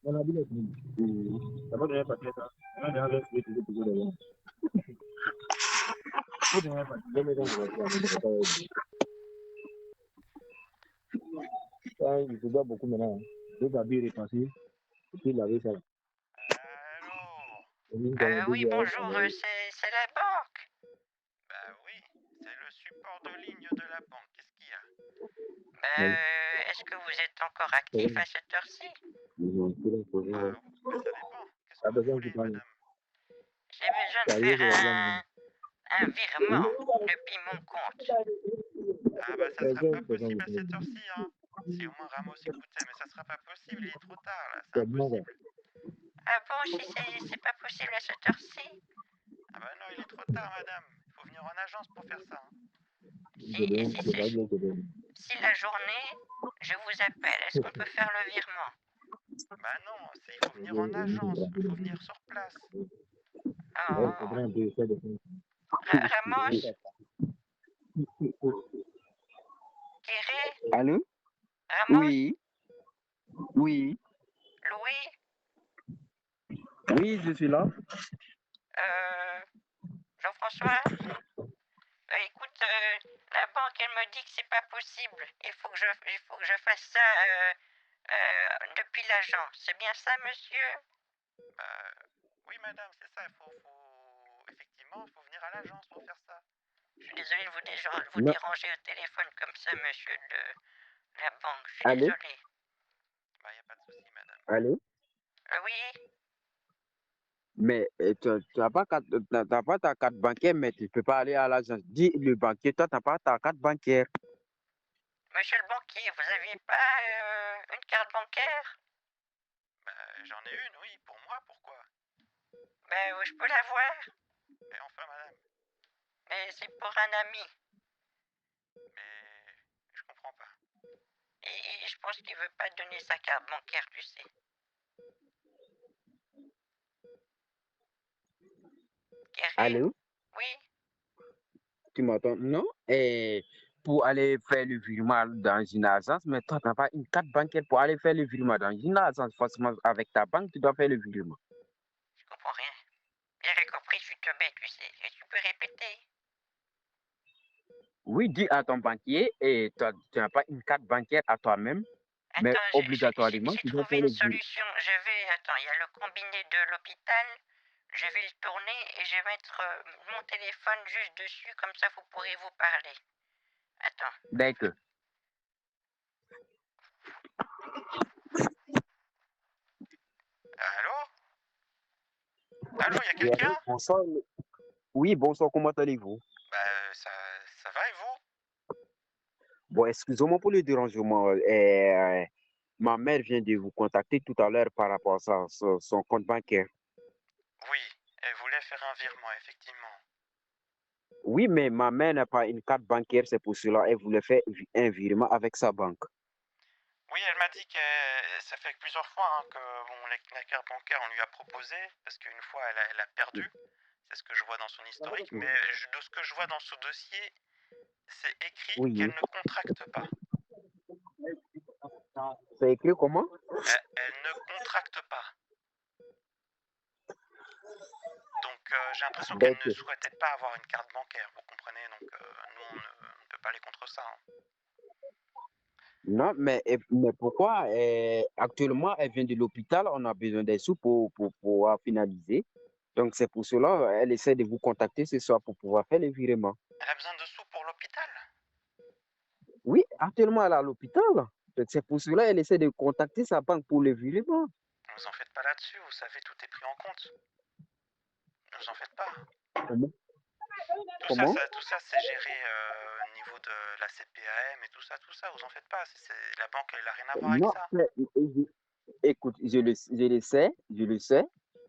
On a dit que ça va donner papier, ça. On a déjà fait des choses de faut donner papier. Je vais mettre ça, il se doit beaucoup maintenant. Le papier est passé. Puis il avait ça. Oui, bonjour, c'est la banque. Bah oui, c'est le support de ligne de la banque. Qu'est-ce qu'il y a? Est-ce que vous êtes encore actif à cette heure-ci? Ça dépend. Qu'est-ce que vous voulez, madame? J'ai besoin de faire un virement depuis mon compte. Ah bah ça sera pas possible à cette heure-ci, hein. Si au moins Ramos écoutait, mais ça sera pas possible, il est trop tard là, c'est impossible. Ah bon, si c'est pas possible à cette heure-ci? Ah bah non, il est trop tard, madame. Il faut venir en agence pour faire ça. Hein. Si la journée, je vous appelle, est-ce qu'on peut faire le virement? Bah non, il faut venir en agence, il faut venir sur place. Oh. Ramos? Thierry? Allô? Ramos? Oui. Oui. Louis? Oui, je suis là. Jean-François? Écoute, la banque, elle me dit que c'est pas possible. Il faut que je fasse ça depuis l'agence. C'est bien ça, monsieur? Oui, madame, c'est ça. Effectivement, il faut venir à l'agence pour faire ça. Je suis désolé de vous déranger au téléphone comme ça, monsieur de la banque. Je suis Allô? désolé. Bah, y a pas de souci, madame. Allô? Oui? Mais tu n'as pas, t'as pas ta carte bancaire, mais tu ne peux pas aller à l'agence. Dis le banquier, toi, tu n'as pas ta carte bancaire. Monsieur le banquier, vous n'aviez pas une carte bancaire? Bah, j'en ai une, oui, pour moi, pourquoi? Ben, je peux l'avoir? Et enfin, madame. Mais c'est pour un ami. Mais je comprends pas. Et je pense qu'il veut pas donner sa carte bancaire, tu sais. Thierry? Allô? Oui? Tu m'entends? Non? Et pour aller faire le virement dans une agence, mais toi, tu n'as pas une carte bancaire pour aller faire le virement dans une agence. Forcément, avec ta banque, tu dois faire le virement. Je comprends rien. Bien compris, je suis teubé, tu sais. Et tu peux répéter? Oui, dis à ton banquier et tu n'as pas une carte bancaire à toi-même, mais Attends, obligatoirement, j'ai tu dois trouvé faire une le virement. solution. Attends, il y a le combiné de l'hôpital. Je vais le tourner et je vais mettre mon téléphone juste dessus, comme ça vous pourrez vous parler. Attends. D'accord. Allô? Allô, il y a Oui, allô, quelqu'un? bonsoir. Oui, bonsoir, comment allez-vous? Ça va et vous? Bon, excusez-moi pour le dérangement. Ma mère vient de vous contacter tout à l'heure par rapport à son compte bancaire. Oui, elle voulait faire un virement, effectivement. Oui, mais ma mère n'a pas une carte bancaire, c'est pour cela qu'elle voulait faire un virement avec sa banque. Oui, elle m'a dit que ça fait plusieurs fois que la carte bancaire, on lui a proposé, parce qu'une fois, elle a perdu. C'est ce que je vois dans son historique. Mais de ce que je vois dans ce dossier, c'est écrit Oui. qu'elle ne contracte pas. C'est écrit comment? Elle ne contracte pas. Donc j'ai l'impression qu'elle ne souhaitait pas avoir une carte bancaire, vous comprenez. Donc nous, on ne peut pas aller contre ça. Non, mais pourquoi actuellement elle vient de l'hôpital, on a besoin des sous pour pouvoir finaliser. Donc c'est pour cela elle essaie de vous contacter ce soir pour pouvoir faire le virement. Elle a besoin de sous pour l'hôpital? Oui, actuellement elle est à l'hôpital. Donc c'est pour cela elle essaie de contacter sa banque pour le virement. Ne vous en faites pas là-dessus, vous savez, tout est pris en compte. Ne vous en faites pas. Comment? Tout ça c'est géré au niveau de la CPAM et tout ça, vous en faites pas. La banque, elle n'a rien à voir avec Non, ça. écoute, je le sais,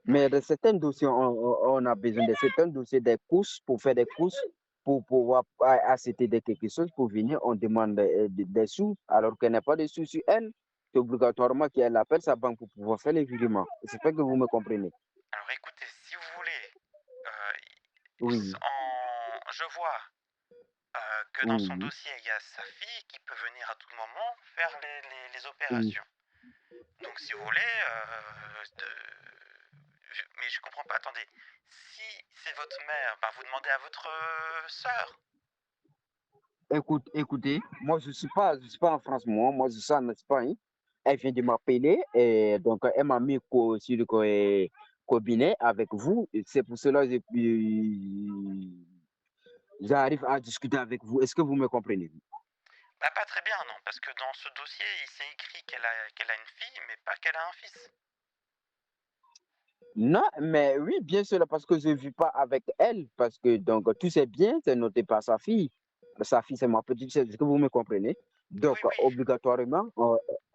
mais de certains dossiers, on a besoin de certains dossiers, des courses, pour faire des courses, pour pouvoir acheter quelque chose, pour venir, on demande des sous, alors qu'elle n'a pas de sous sur elle. C'est obligatoirement qu'elle appelle sa banque pour pouvoir faire les virements. J'espère que vous me comprenez. Alors écoutez, si vous voulez, Oui. je vois que dans son dossier, il y a sa fille qui peut venir à tout moment faire les opérations. Donc si vous voulez, mais je comprends pas, attendez, si c'est votre mère, vous demandez à votre sœur. Écoutez, moi je suis pas en France, moi je suis en Espagne. Elle vient de m'appeler et donc elle m'a mis sur le cabinet avec vous. C'est pour cela que j'arrive à discuter avec vous. Est-ce que vous me comprenez? Pas très bien, non, parce que dans ce dossier, il s'est écrit qu'elle a une fille, mais pas qu'elle a un fils. Non, mais oui, bien sûr, parce que je ne vis pas avec elle, parce que donc tous ces biens, c'est noté par sa fille. Sa fille, c'est ma petite sœur. Est-ce que vous me comprenez? Donc, Oui. obligatoirement,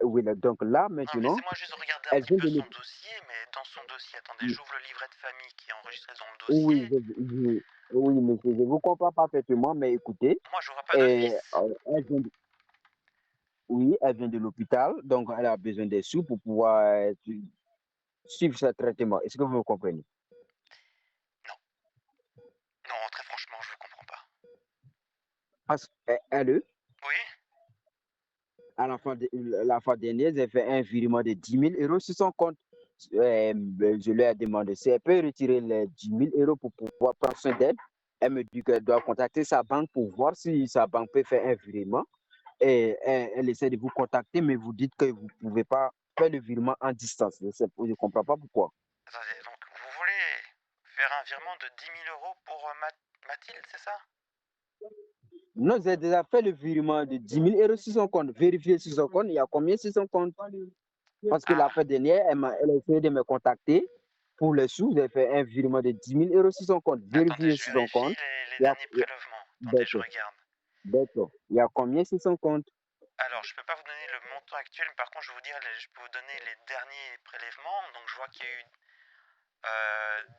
oui, donc là, Non, maintenant, laissez-moi juste regarder un elle petit vient peu de son nous. dossier, mais dans son dossier, attendez, j'ouvre le livret de famille qui est enregistré dans le Oui, dossier. oui, monsieur, je vous comprends parfaitement, mais écoutez, Moi, je vois pas de fils. elle vient de l'hôpital, donc elle a besoin des sous pour pouvoir suivre ce traitement. Est-ce que vous me comprenez? Non, très franchement, je vous comprends pas. Parce qu'elle, Oui. à la fois dernière, j'ai fait un virement de 10 000 euros sur son compte. Je lui ai demandé si elle peut retirer les 10 000 euros pour pouvoir prendre soin d'elle. Elle me dit qu'elle doit contacter sa banque pour voir si sa banque peut faire un virement. Et elle essaie de vous contacter, mais vous dites que vous ne pouvez pas faire le virement en distance. Je ne comprends pas pourquoi. Attendez, donc vous voulez faire un virement de 10 000 euros pour Mathilde, c'est ça? Non, j'ai déjà fait le virement de 10 000 euros sur son compte. Vérifier sur son compte, il y a combien sur son compte? Parce que la fois dernière, elle a essayé de me contacter pour les sous. J'ai fait un virement de 10 000 euros sur son compte. Vérifier sur son compte. Les derniers prélèvements. Attendez, je regarde. D'accord. Il y a combien sur son compte? Alors, je peux pas vous donner le montant actuel, mais par contre, je peux vous donner les derniers prélèvements. Donc, je vois qu'il y a eu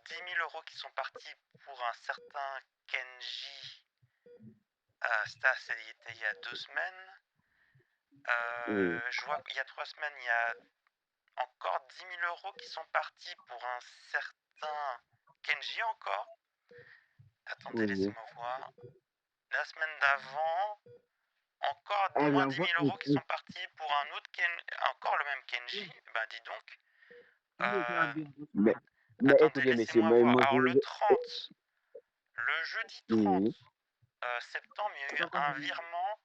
10 000 euros qui sont partis pour un certain Kenji. Ça, c'était il y a 2 semaines. Je vois qu'il y a 3 semaines, il y a encore 10 000 euros qui sont partis pour un certain Kenji encore. Attendez, laissez-moi voir. La semaine d'avant, encore moins 10 000 euros qui sont partis pour un autre encore le même Kenji. Dis donc. Mais Attendez, écoutez, monsieur, laissez-moi voir. Alors le jeudi 30, septembre, il y a eu un virement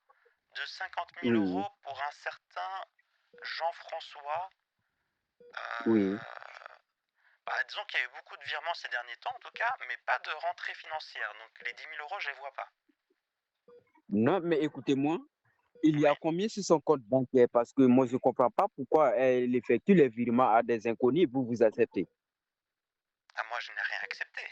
de 50 000 Oui, euros pour un certain Jean-François. oui. Disons qu'il y a eu beaucoup de virements ces derniers temps, en tout cas, mais pas de rentrée financière. Donc les 10 000 euros, je les vois pas. Non, mais écoutez-moi, il y a Oui. combien sur son compte bancaire? Parce que moi, je ne comprends pas pourquoi elle effectue les virements à des inconnus et vous acceptez. Ah, moi, je n'ai rien accepté.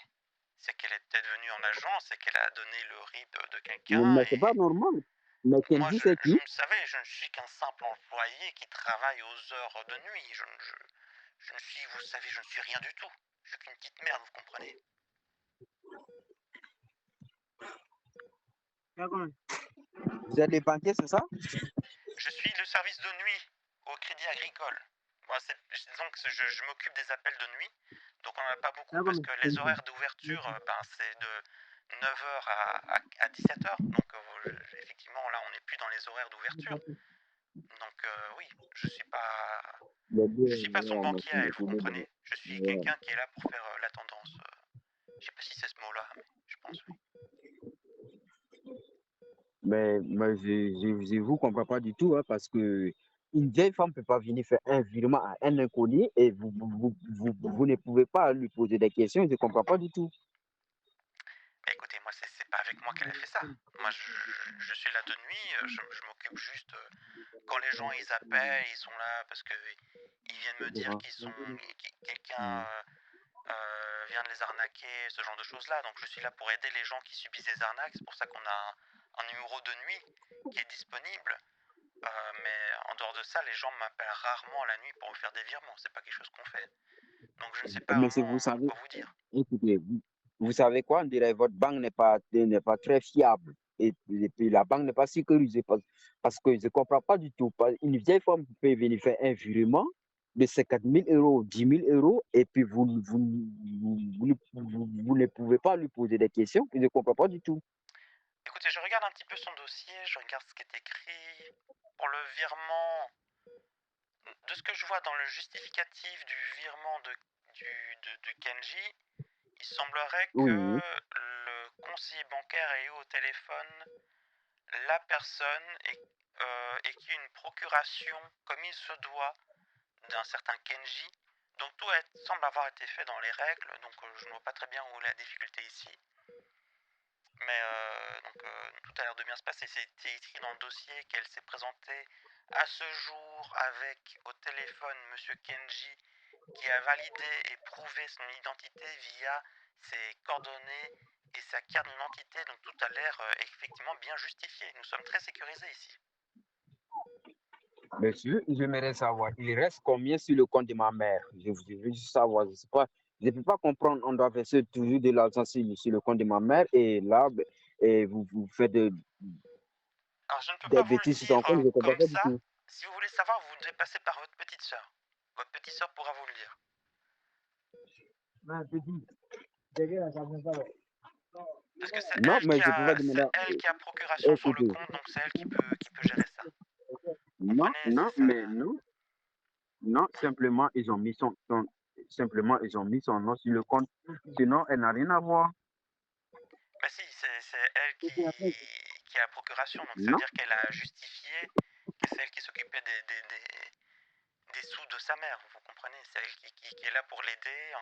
C'est qu'elle est peut-être venue en agence et qu'elle a donné le RIB de quelqu'un. Mais c'est pas Et normal. Mais moi, Kenzie, c'est qui? vous savez, je ne suis qu'un simple employé qui travaille aux heures de nuit. Je ne suis, vous savez, je ne suis rien du tout. Je suis qu'une petite merde, vous comprenez? Vous êtes des banquiers, c'est ça? Je suis le service de nuit au Crédit Agricole. Moi, disons que je m'occupe des appels de nuit, donc on n'en a pas beaucoup parce que les horaires d'ouverture, c'est de 9h à 17h. Donc effectivement, là, on n'est plus dans les horaires d'ouverture. Donc oui, je suis pas son banquier à elle, vous comprenez? Je suis quelqu'un qui est là pour faire la tendance. Je sais pas si c'est ce mot-là, mais je pense oui. Mais je vous comprends pas du tout, hein, parce que une vieille femme ne peut pas venir faire un virement à un inconnu et vous ne pouvez pas lui poser des questions. Je ne comprends pas du tout. Mais écoutez, moi, c'est pas avec moi qu'elle a fait ça. Moi, je suis là de nuit, je m'occupe juste quand les gens ils appellent, ils sont là parce que ils viennent me dire quelqu'un vient de les arnaquer, ce genre de choses-là. Donc je suis là pour aider les gens qui subissent des arnaques. C'est pour ça qu'on a un numéro de nuit qui est disponible. Mais en dehors de ça, les gens m'appellent rarement la nuit pour me faire des virements. C'est pas quelque chose qu'on fait. Donc je ne sais pas Mais vous vraiment savez, quoi vous dire. écoutez, vous savez quoi, on dirait votre banque n'est pas très fiable. Et puis la banque n'est pas sécurisée parce que je ne comprends pas du tout. Une vieille femme peut venir faire un virement de 50 000 euros, 10 000 euros, et puis vous ne pouvez pas lui poser des questions. Je ne comprends pas du tout. Écoutez, je regarde un petit peu son dossier, je regarde ce qui est écrit pour le virement. De ce que je vois dans le justificatif du virement de Kenji, il semblerait Oui, que le conseiller bancaire ait eu au téléphone la personne et qu'il y ait une procuration comme il se doit d'un certain Kenji. Donc tout semble avoir été fait dans les règles, donc je ne vois pas très bien où est la difficulté ici. Mais tout a l'air de bien se passer. C'était écrit dans le dossier qu'elle s'est présentée à ce jour avec au téléphone Monsieur Kenji qui a validé et prouvé son identité via ses coordonnées et sa carte d'identité. Donc tout a l'air effectivement bien justifié. Nous sommes très sécurisés ici. monsieur, j'aimerais savoir, il reste combien sur le compte de ma mère? Je veux juste savoir, je sais pas, je ne peux pas comprendre, on doit verser toujours de l'argent sur le compte de ma mère et là, et vous faites Alors je ne peux des pas vous le bêtises sur son dire compte, je ne comprends comme pas du ça. tout. Si vous voulez savoir, vous devez passer par votre petite sœur. Votre petite sœur pourra vous le dire. Parce que c'est Non, elle mais je peux pas demander. qui a procuration sur le Écoutez, compte, donc c'est elle qui peut gérer ça. Vous non, comprenez? non, mais non, non, simplement, ils ont mis son nom sur le compte. Sinon, elle n'a rien à voir. Bah si, c'est elle qui a la procuration, donc ça veut Non, dire qu'elle a justifié que c'est elle qui s'occupait des sous de sa mère, vous comprenez? C'est elle qui est là pour l'aider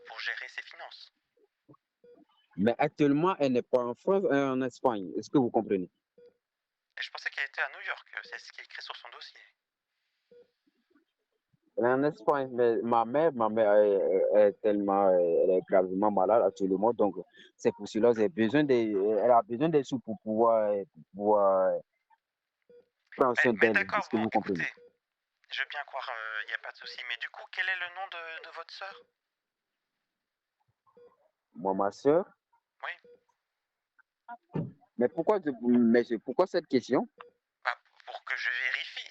pour gérer ses finances. mais actuellement, elle n'est pas en France, elle est en Espagne. Est-ce que vous comprenez? Et je pensais qu'elle était à New York, c'est ce qui est écrit sur son dossier. Elle est en Espagne, mais ma mère est tellement, elle est gravement malade actuellement, donc c'est pour cela, elle a besoin des sous pour pouvoir prendre soin Mais d'elle. d'accord, Est-ce que vous comprenez? écoutez, je veux bien croire, il n'y a pas de souci, mais du coup, quel est le nom de votre sœur? Moi, ma soeur, Oui. pourquoi cette question? Bah, pour que je vérifie.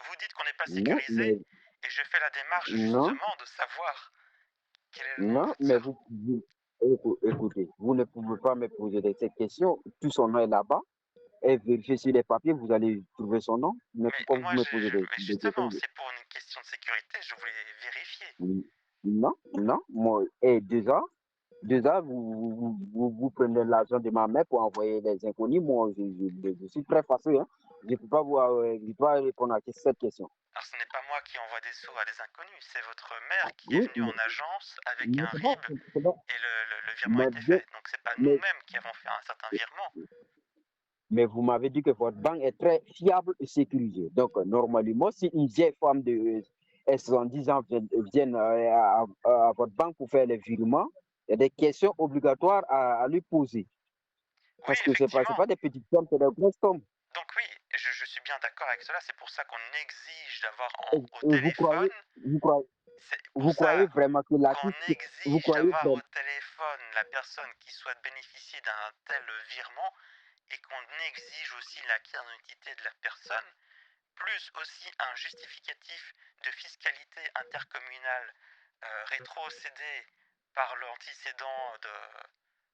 Vous dites qu'on n'est pas Non, sécurisé, et je fais la démarche non, justement de savoir quel est le nom de non, votre mais sœur. écoutez, vous ne pouvez pas me poser cette question. Tout son nom est là-bas. Et vérifiez sur les papiers, vous allez trouver son nom. Mais Mais pourquoi vous moi, me posez mais des questions? justement, c'est pour une question de sécurité, je voulais vérifier. Non, non, moi, et déjà, Déjà, vous prenez l'argent de ma mère pour envoyer les inconnus. Moi, je suis très facile. Hein. Je ne peux pas je peux pas répondre à cette question. Alors ce n'est pas moi qui envoie des sous à des inconnus, c'est votre mère qui est Oui, venue en agence avec mais un c'est pas, RIB c'est pas- et le virement mais, était bien- fait. Donc c'est pas mais, nous-mêmes qui avons fait un certain virement. mais vous m'avez dit que votre banque est très fiable et sécurisée. Donc, normalement, si une vieille femme de 70 ans vient à votre banque pour faire les virements, il y a des questions obligatoires à lui poser. Oui, Parce que ce n'est effectivement. pas des petites sommes, c'est des grosses sommes. Donc oui, je suis bien d'accord avec cela. C'est pour ça qu'on exige d'avoir au Et vous croyez, téléphone. vous croyez, C'est pour vous croyez ça vraiment que qu'on l'artiste, vous exige croyez d'avoir au vraiment, téléphone la personne qui souhaite bénéficier d'un tel virement et qu'on exige aussi la carte d'identité de la personne, plus aussi un justificatif de fiscalité intercommunale rétrocédé par l'antécédent de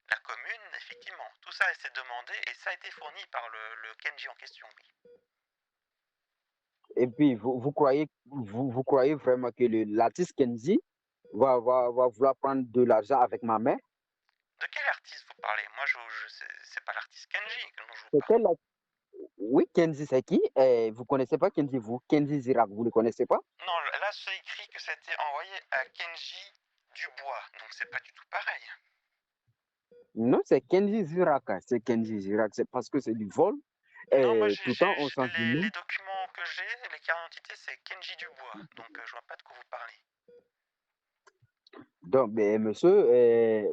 la commune, effectivement. Tout ça a été demandé et ça a été fourni par le Kenji en question, oui. et puis vous croyez vraiment que l'artiste Kenzie va vouloir prendre de l'argent avec ma mère? De quel artiste vous parlez? Moi, c'est pas l'artiste Kenji dont je vous C'est parle. quel Oui, Kenzie, c'est qui? Vous connaissez pas Kenzie, vous? Kenzie Zirak, vous le connaissez pas? Non, là, c'est écrit que ça a été envoyé à Kenji Dubois, donc c'est pas du tout pareil. Non, c'est Kenzie Zirak. C'est Kenji Zirak. C'est parce que c'est du vol. Non, moi, Tout le temps, on s'en dit non. les documents que j'ai, les cartes d'identité, c'est Kenji Dubois, donc je vois pas de quoi vous parlez. Donc, monsieur,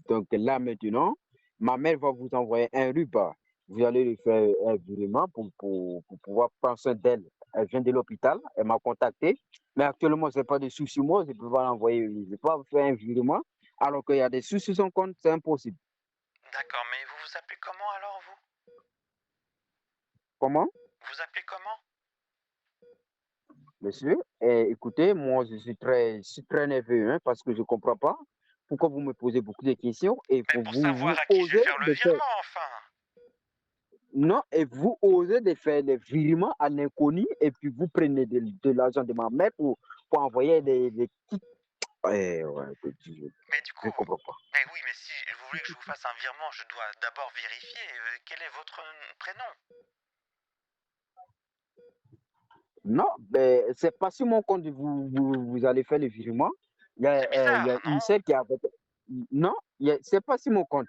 donc là maintenant, ma mère va vous envoyer un ruban. Vous allez lui faire un virement pour pouvoir prendre soin d'elle. Elle vient de l'hôpital, elle m'a contacté, mais actuellement, je n'ai pas de sous sur moi, je ne peux pas l'envoyer, je ne peux pas faire un virement, alors qu'il y a des sous sur son compte, c'est impossible. D'accord, mais vous vous appelez comment alors, vous? Comment? Vous appelez comment? Monsieur, écoutez, moi, je suis très nerveux, hein, parce que je ne comprends pas pourquoi vous me posez beaucoup de questions et Mais pour vous savoir à qui je vais osez faire le de faire. virement, enfin. Non, et vous osez de faire des virements à l'inconnu et puis vous prenez de l'argent de ma mère pour envoyer des kits. Ouais, Mais du coup, je comprends pas. mais oui, mais si vous voulez que je vous fasse un virement, je dois d'abord vérifier quel est votre prénom. Non, c'est pas sur mon compte que vous allez faire le virement. Il y C'est il y a bizarre, une non? seule qui a. Non, c'est pas sur mon compte.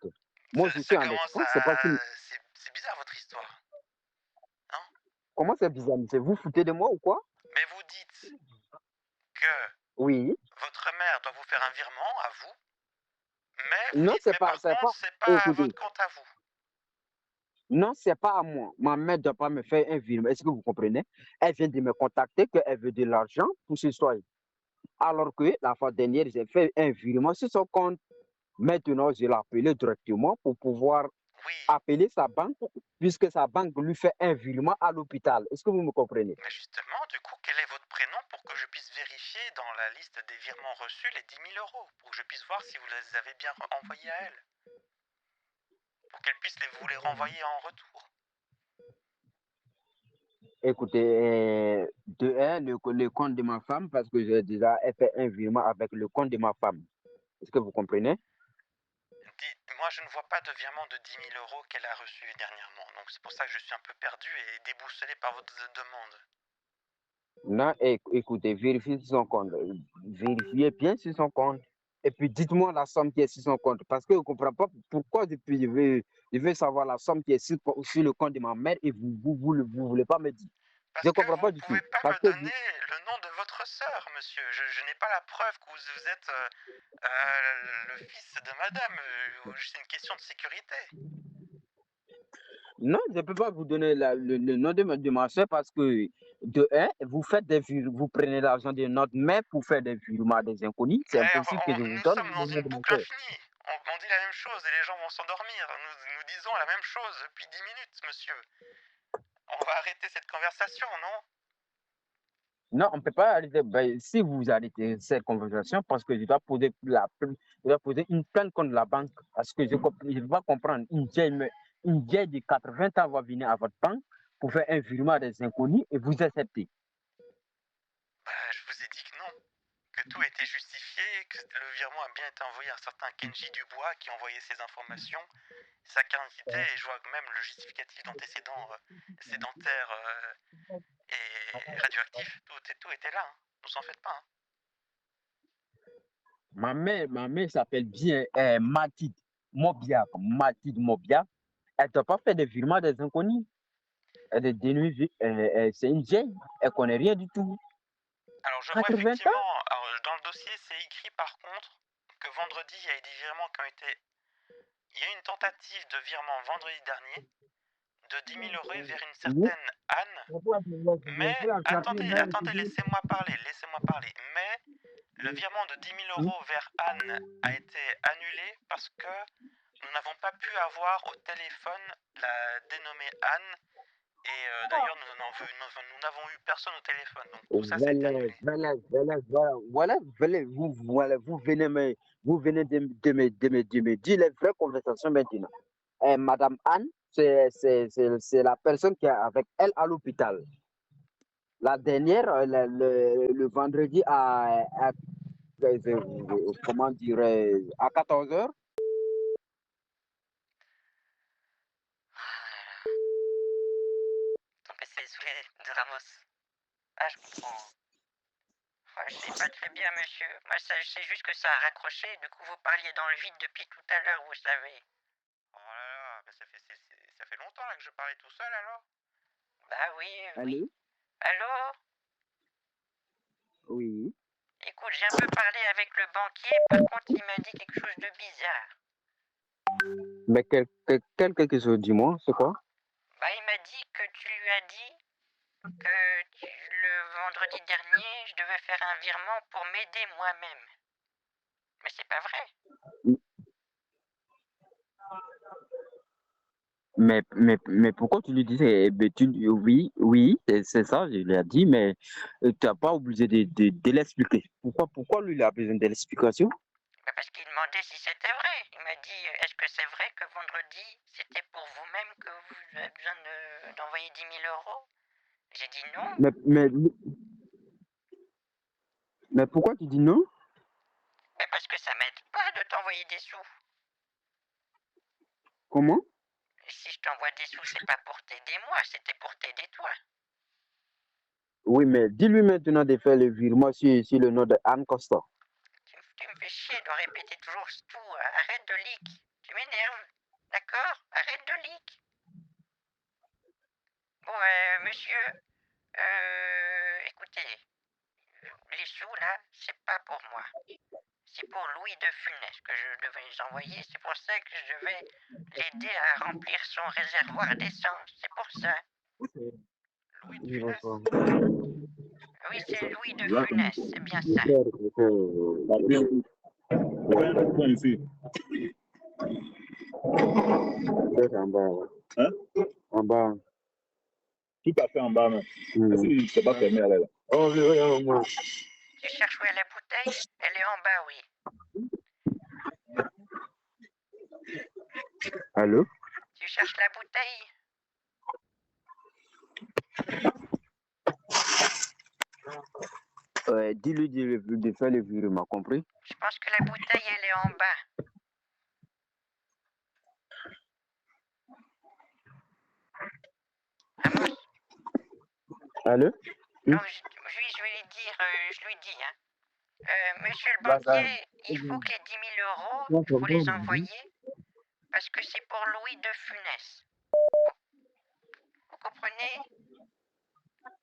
Moi, je suis Ça en commence Espagne, à... c'est pas sur. C'est bizarre votre histoire, non? Comment c'est bizarre? C'est vous foutez de moi ou quoi? Mais vous dites que Oui. votre mère doit vous faire un virement à vous, mais vous Non, dites, mais par contre, c'est pas à Écoutez, votre compte à vous. non, c'est pas à moi. Ma mère ne doit pas me faire un virement. Est-ce que vous comprenez? Elle vient de me contacter qu'elle veut de l'argent pour ce soir. Alors que la fois dernière, j'ai fait un virement sur son compte. Maintenant, je l'ai appelé directement pour pouvoir Oui, appeler sa banque, puisque sa banque lui fait un virement à l'hôpital. Est-ce que vous me comprenez? mais justement, du coup, quel est votre prénom pour que je puisse vérifier dans la liste des virements reçus les 10 000 euros, pour que je puisse voir si vous les avez bien envoyés à elle, pour qu'elle puisse vous les renvoyer en retour. Écoutez, de un, le compte de ma femme, parce que j'ai déjà fait un virement avec le compte de ma femme. Est-ce que vous comprenez? Moi, je ne vois pas de virement de 10 000 euros qu'elle a reçu dernièrement, donc c'est pour ça que je suis un peu perdu et déboussolé par votre demande. Non, écoutez, vérifiez sur son compte. Vérifiez bien sur son compte. Et puis dites-moi la somme qui est sur son compte. Parce que je ne comprends pas pourquoi depuis je veux savoir la somme qui est sur le compte de ma mère et vous voulez pas me dire. Parce Je ne que comprends vous pas ne du pouvez tout. pas Parce me que donner le nom de votre sœur, monsieur. Je n'ai pas la preuve que vous êtes le fils de madame. C'est une question de sécurité. non, je ne peux pas vous donner le nom de ma soeur parce que de un, vous prenez l'argent de notre mère pour faire des virements à des inconnus. C'est Mais impossible que je vous nous donne sommes le dans nom une de ma boucle soeur. infinie. On dit la même chose et les gens vont s'endormir. Nous disons la même chose depuis 10 minutes, monsieur. On va arrêter cette conversation, non? Non, on ne peut pas arrêter. Si vous arrêtez cette conversation, parce que je dois poser une plainte contre la banque, parce que je ne vais pas comprendre. Une vieille de 80 ans va venir à votre banque pour faire un virement à des inconnus et vous acceptez. Je vous ai dit que non. Que tout était justifié, que le virement a bien été envoyé à un certain Kenji Dubois qui envoyait ces informations, sa carte d'identité, et je vois que même le justificatif d'antécédents sédentaires et radioactifs, tout était là. Hein. Ne vous en faites pas. Hein. Ma mère s'appelle bien Mathilde Mobia. Mathilde Mobia. Elle ne doit pas faire des virements des inconnus. Elle est dénuée, c'est une vieille. Elle ne connaît rien du tout. Alors je vois 80 ans? effectivement, dans le dossier c'est écrit par contre que vendredi il y a eu des virements qui ont été... Il y a eu une tentative de virement vendredi dernier de 10 000 euros vers une certaine Anne. Mais attendez, laissez-moi parler. Mais le virement de 10 000 euros vers Anne a été annulé parce que nous n'avons pas pu avoir au téléphone la dénommée Anne. Et d'ailleurs, nous n'avons eu personne au téléphone. Donc tout ça, c'est annulé. Vous venez de me dire les vraies conversations maintenant. Madame Anne, c'est la personne qui est avec elle à l'hôpital. La dernière, le vendredi comment dire, à 14h. Tombé saoulé de Ramos. Ah, je comprends. Je sais pas très bien, monsieur. Moi, je sais juste que ça a raccroché. Du coup, vous parliez dans le vide depuis tout à l'heure, vous savez. Oh là là, bah ça fait longtemps là que je parlais tout seul alors. Bah oui. Allô? Allô? Oui. Écoute, j'ai un peu parlé avec le banquier. Par contre, il m'a dit quelque chose de bizarre. Mais quelque chose, dis-moi, c'est quoi? Bah, il m'a dit que tu lui as dit que le vendredi dernier, je devais faire un virement pour m'aider moi-même. Mais c'est pas vrai. Mais pourquoi tu lui disais? Oui, c'est ça, je lui ai dit, mais tu n'as pas obligé de l'expliquer. Pourquoi lui, il a besoin de l'explication? Bah, parce qu'il demandait si c'était vrai. Il m'a dit, est-ce que c'est vrai que vendredi, c'était pour vous-même que vous avez besoin d'envoyer 10 000 euros? J'ai dit non. Mais pourquoi tu dis non? Mais parce que ça m'aide pas de t'envoyer des sous. Comment? Si je t'envoie des sous, c'est pas pour t'aider moi, c'était pour t'aider toi. Oui, mais dis-lui maintenant de faire le virement sur le nom de Anne Costa. Tu me fais chier de répéter toujours tout. Arrête de leak. Tu m'énerves. D'accord? Arrête de leak. Bon, monsieur, écoutez, les sous là, c'est pas pour moi. C'est pour Louis de Funès que je devais les envoyer. C'est pour ça que je devais l'aider à remplir son réservoir d'essence. C'est pour ça. Louis de Funès? Oui, c'est Louis de Funès, c'est bien ça. Hein? En bas. Tout à fait en bas, même. Si c'est pas fermé, elle est là. Oh, oui, moi. Tu cherches où est la bouteille? Elle est en bas, oui. Allô? Tu cherches la bouteille? Dis-lui de faire le virement, compris? Je pense que la bouteille, elle est en bas. Amos? Allô? Non, je vais lui dire, je lui dis, hein. Monsieur le banquier, il faut que les 10 000 euros, il faut les envoyer parce que c'est pour Louis de Funès. Vous comprenez?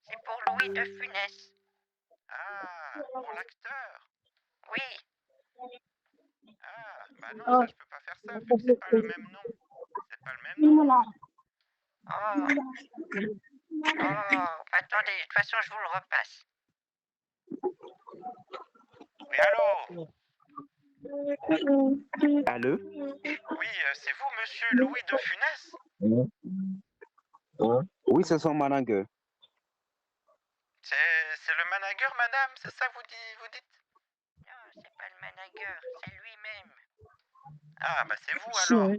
C'est pour Louis de Funès. Ah, pour l'acteur? Oui. Ah, bah non, ça je peux pas faire ça, vu que c'est pas le même nom. C'est pas le même nom. Hein. Oh, attendez, de toute façon, je vous le repasse. Oui, allô? Allô? Oui, c'est vous, monsieur Louis de Funès? Oui, c'est son manager. C'est le manager, madame, c'est ça vous dites? Non, c'est pas le manager, c'est lui-même. Ah, bah c'est vous alors.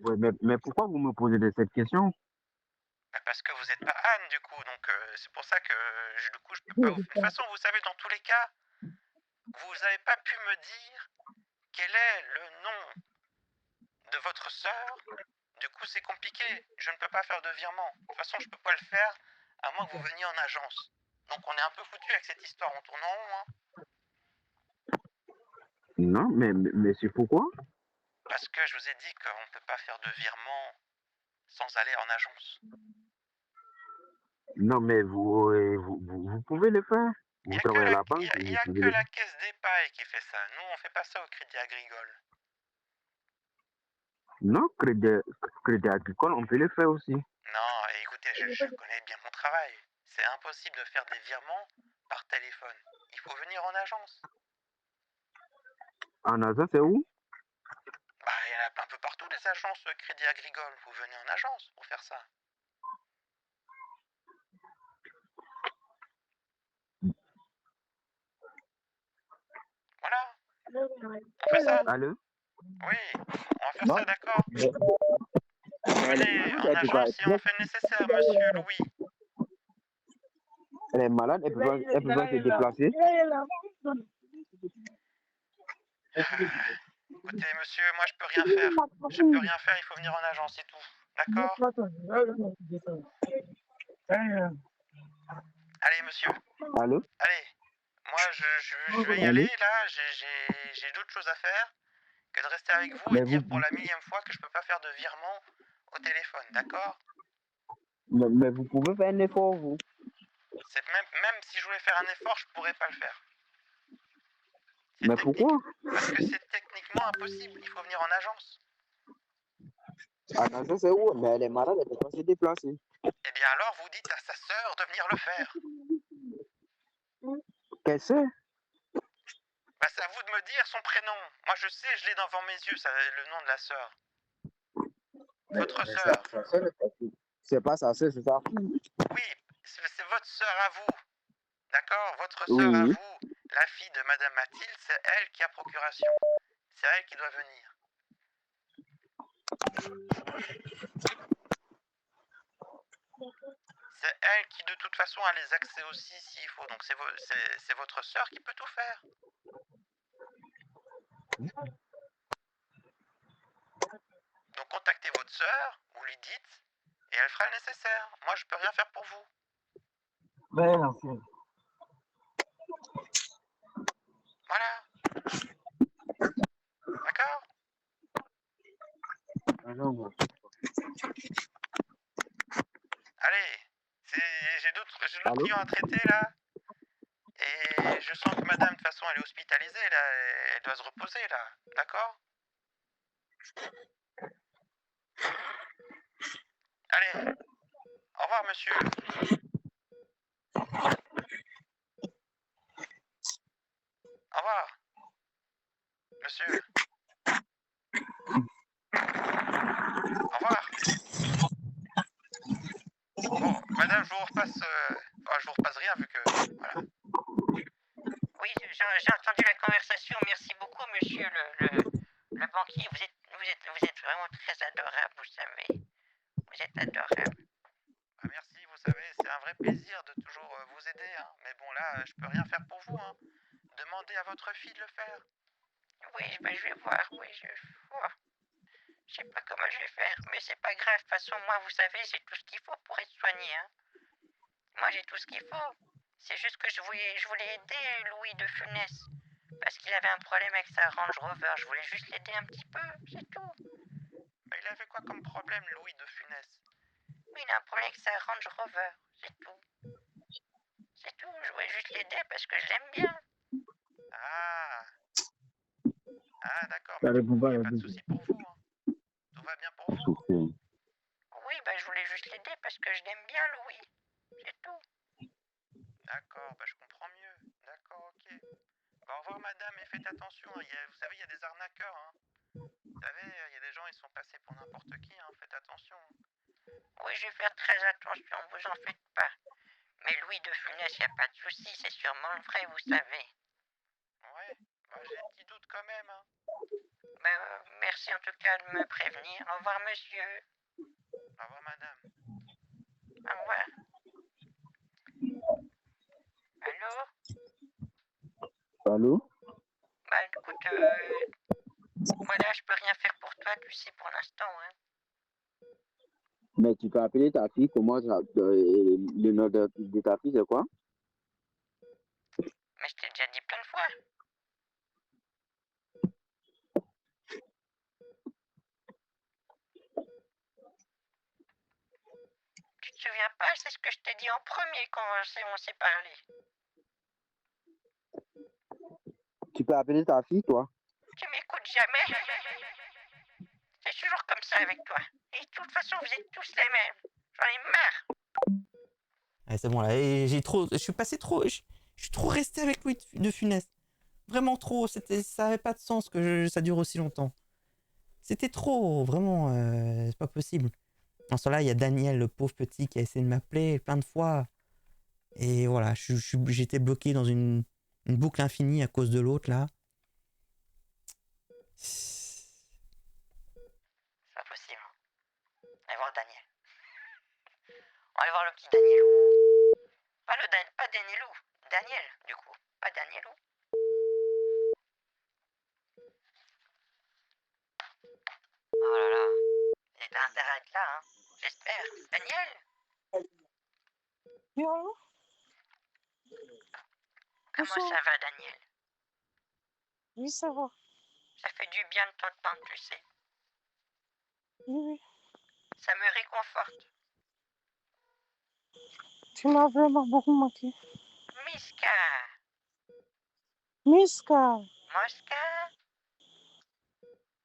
Oui, mais pourquoi vous me posez cette question? Bah parce que vous n'êtes pas Anne, du coup, donc c'est pour ça que du coup, je peux pas vous... De toute façon, vous savez, dans tous les cas, vous n'avez pas pu me dire quel est le nom de votre sœur. Du coup, c'est compliqué. Je ne peux pas faire de virement. De toute façon, je peux pas le faire à moins que vous veniez en agence. Donc, on est un peu foutu avec cette histoire. On tourne en rond, hein. Non, mais c'est pourquoi? Parce que je vous ai dit qu'on ne peut pas faire de virement sans aller en agence. Non, mais vous pouvez le faire. Il Vous n'y a, travaillez à la banque, y vous a pouvez que le la faire. caisse d'épargne qui fait ça. Nous, on fait pas ça au Crédit Agricole. Non, crédit agricole, on peut le faire aussi. Non, écoutez, je connais bien mon travail. C'est impossible de faire des virements par téléphone. Il faut venir en agence. En agence, c'est où? Bah, il y en a un peu partout les agences Crédit Agricole. Vous venez en agence pour faire ça. Voilà, on fait ça. Allô? Oui, on va faire ça, d'accord? Vous venez en agence et on fait le nécessaire, monsieur Louis. Elle est malade, elle peut pas se déplacer. Écoutez, monsieur, moi je peux rien faire. Je peux rien faire, il faut venir en agence, c'est tout. D'accord? Allez, monsieur. Allô? Allez. Moi, je vais y aller, là. J'ai d'autres choses à faire que de rester avec vous et Mais dire pour la millième fois que je peux pas faire de virement au téléphone, d'accord? mais vous pouvez faire un effort, vous. C'est même si je voulais faire un effort, je pourrais pas le faire. Mais pourquoi? Parce que c'est techniquement impossible. Il faut venir en agence. En agence, c'est où? Mais elle est malade, elle peut pas se déplacer. Eh bien alors, vous dites à sa sœur de venir le faire. Qu'est-ce que c'est? Bah, c'est à vous de me dire son prénom. Moi, je sais, je l'ai devant mes yeux, ça, le nom de la sœur. Votre sœur. C'est pas ça, c'est ça. Oui, c'est votre sœur à vous. D'accord? Votre Oui, sœur à oui. vous, la fille de Madame Mathilde, c'est elle qui a procuration. C'est elle qui doit venir. C'est elle qui, de toute façon, a les accès aussi s'il faut. Donc, c'est votre sœur qui peut tout faire. Donc, contactez votre sœur, vous lui dites, et elle fera le nécessaire. Moi, je peux rien faire pour vous. Voilà. D'accord? Allez, j'ai d'autres clients à traiter là. Et je sens que madame, de toute façon, elle est hospitalisée là. Elle doit se reposer là. D'accord? Allez. Au revoir, monsieur. Au revoir. Monsieur. Au revoir. Bon, madame, je vous repasse... enfin, je vous repasse rien vu que... Voilà. Oui, j'ai entendu la conversation. Merci beaucoup, monsieur le banquier. Vous êtes vraiment très adorable, vous savez. Vous êtes adorable. Ah, merci, vous savez, c'est un vrai plaisir de toujours vous aider. Hein. Mais bon, là, je peux rien faire pour vous. Hein. Demandez à votre fille de le faire. Oui, ben, je vais voir. Oui, je vais voir. Je sais pas comment je vais faire, mais c'est pas grave. De toute façon, moi, vous savez, j'ai tout ce qu'il faut pour être soigné. Hein. Moi, j'ai tout ce qu'il faut. C'est juste que je voulais aider Louis de Funès. Parce qu'il avait un problème avec sa Range Rover. Je voulais juste l'aider un petit peu, c'est tout. Mais il avait quoi comme problème, Louis de Funès? Oui, il a un problème avec sa Range Rover, c'est tout. C'est tout, je voulais juste l'aider parce que je l'aime bien. Ah. Ah, d'accord, mais du coup, il n'y a pas de souci pour vous. Hein. Tout va bien pour vous? Oui, bah je voulais juste l'aider parce que je l'aime bien, Louis. C'est tout. D'accord, bah je comprends mieux. D'accord, ok. Bah, au revoir, madame, et faites attention. Hein. Vous savez, il y a des arnaqueurs. Hein. Vous savez, il y a des gens, ils sont passés pour n'importe qui. Hein. Faites attention. Oui, je vais faire très attention, vous en faites pas. Mais Louis de Funès, il n'y a pas de souci, c'est sûrement vrai, vous savez. Ouais, bah j'ai des petits doutes quand même. Hein. Bah, merci en tout cas de me prévenir. Au revoir, monsieur. Au revoir, madame. Au revoir. Allô? Allô? tu sais, pour l'instant. Hein. Mais tu peux appeler ta fille, le nom de ta fille, c'est quoi? Mais je t'ai déjà dit plein de fois. Tu te souviens pas? C'est ce que je t'ai dit en premier quand on s'est parlé. Tu peux appeler ta fille, toi? Tu m'écoutes jamais. C'est toujours comme ça avec toi. Et de toute façon, vous êtes tous les mêmes. J'en ai marre. Ouais, c'est bon là, et je suis passé trop, je suis trop resté avec Louis de Funès. Vraiment trop, ça avait pas de sens que ça dure aussi longtemps. C'était trop, vraiment, c'est pas possible. En ce là, il y a Daniel, le pauvre petit, qui a essayé de m'appeler plein de fois. Et voilà, j'étais bloqué dans une boucle infinie à cause de l'autre là. C'est pas possible. Allez voir Daniel. On va aller voir le petit Danielou. Pas Danielou. Daniel, du coup. Pas Danielou. Oh là là. Il a intérêt à être là, hein. J'espère. Daniel? Bien, Comment bonsoir. ça va, Daniel? Oui, ça va. Ça fait du bien de t'entendre, tu sais. Oui. Ça me réconforte. Tu m'as vraiment beaucoup manqué. Miska. Miska.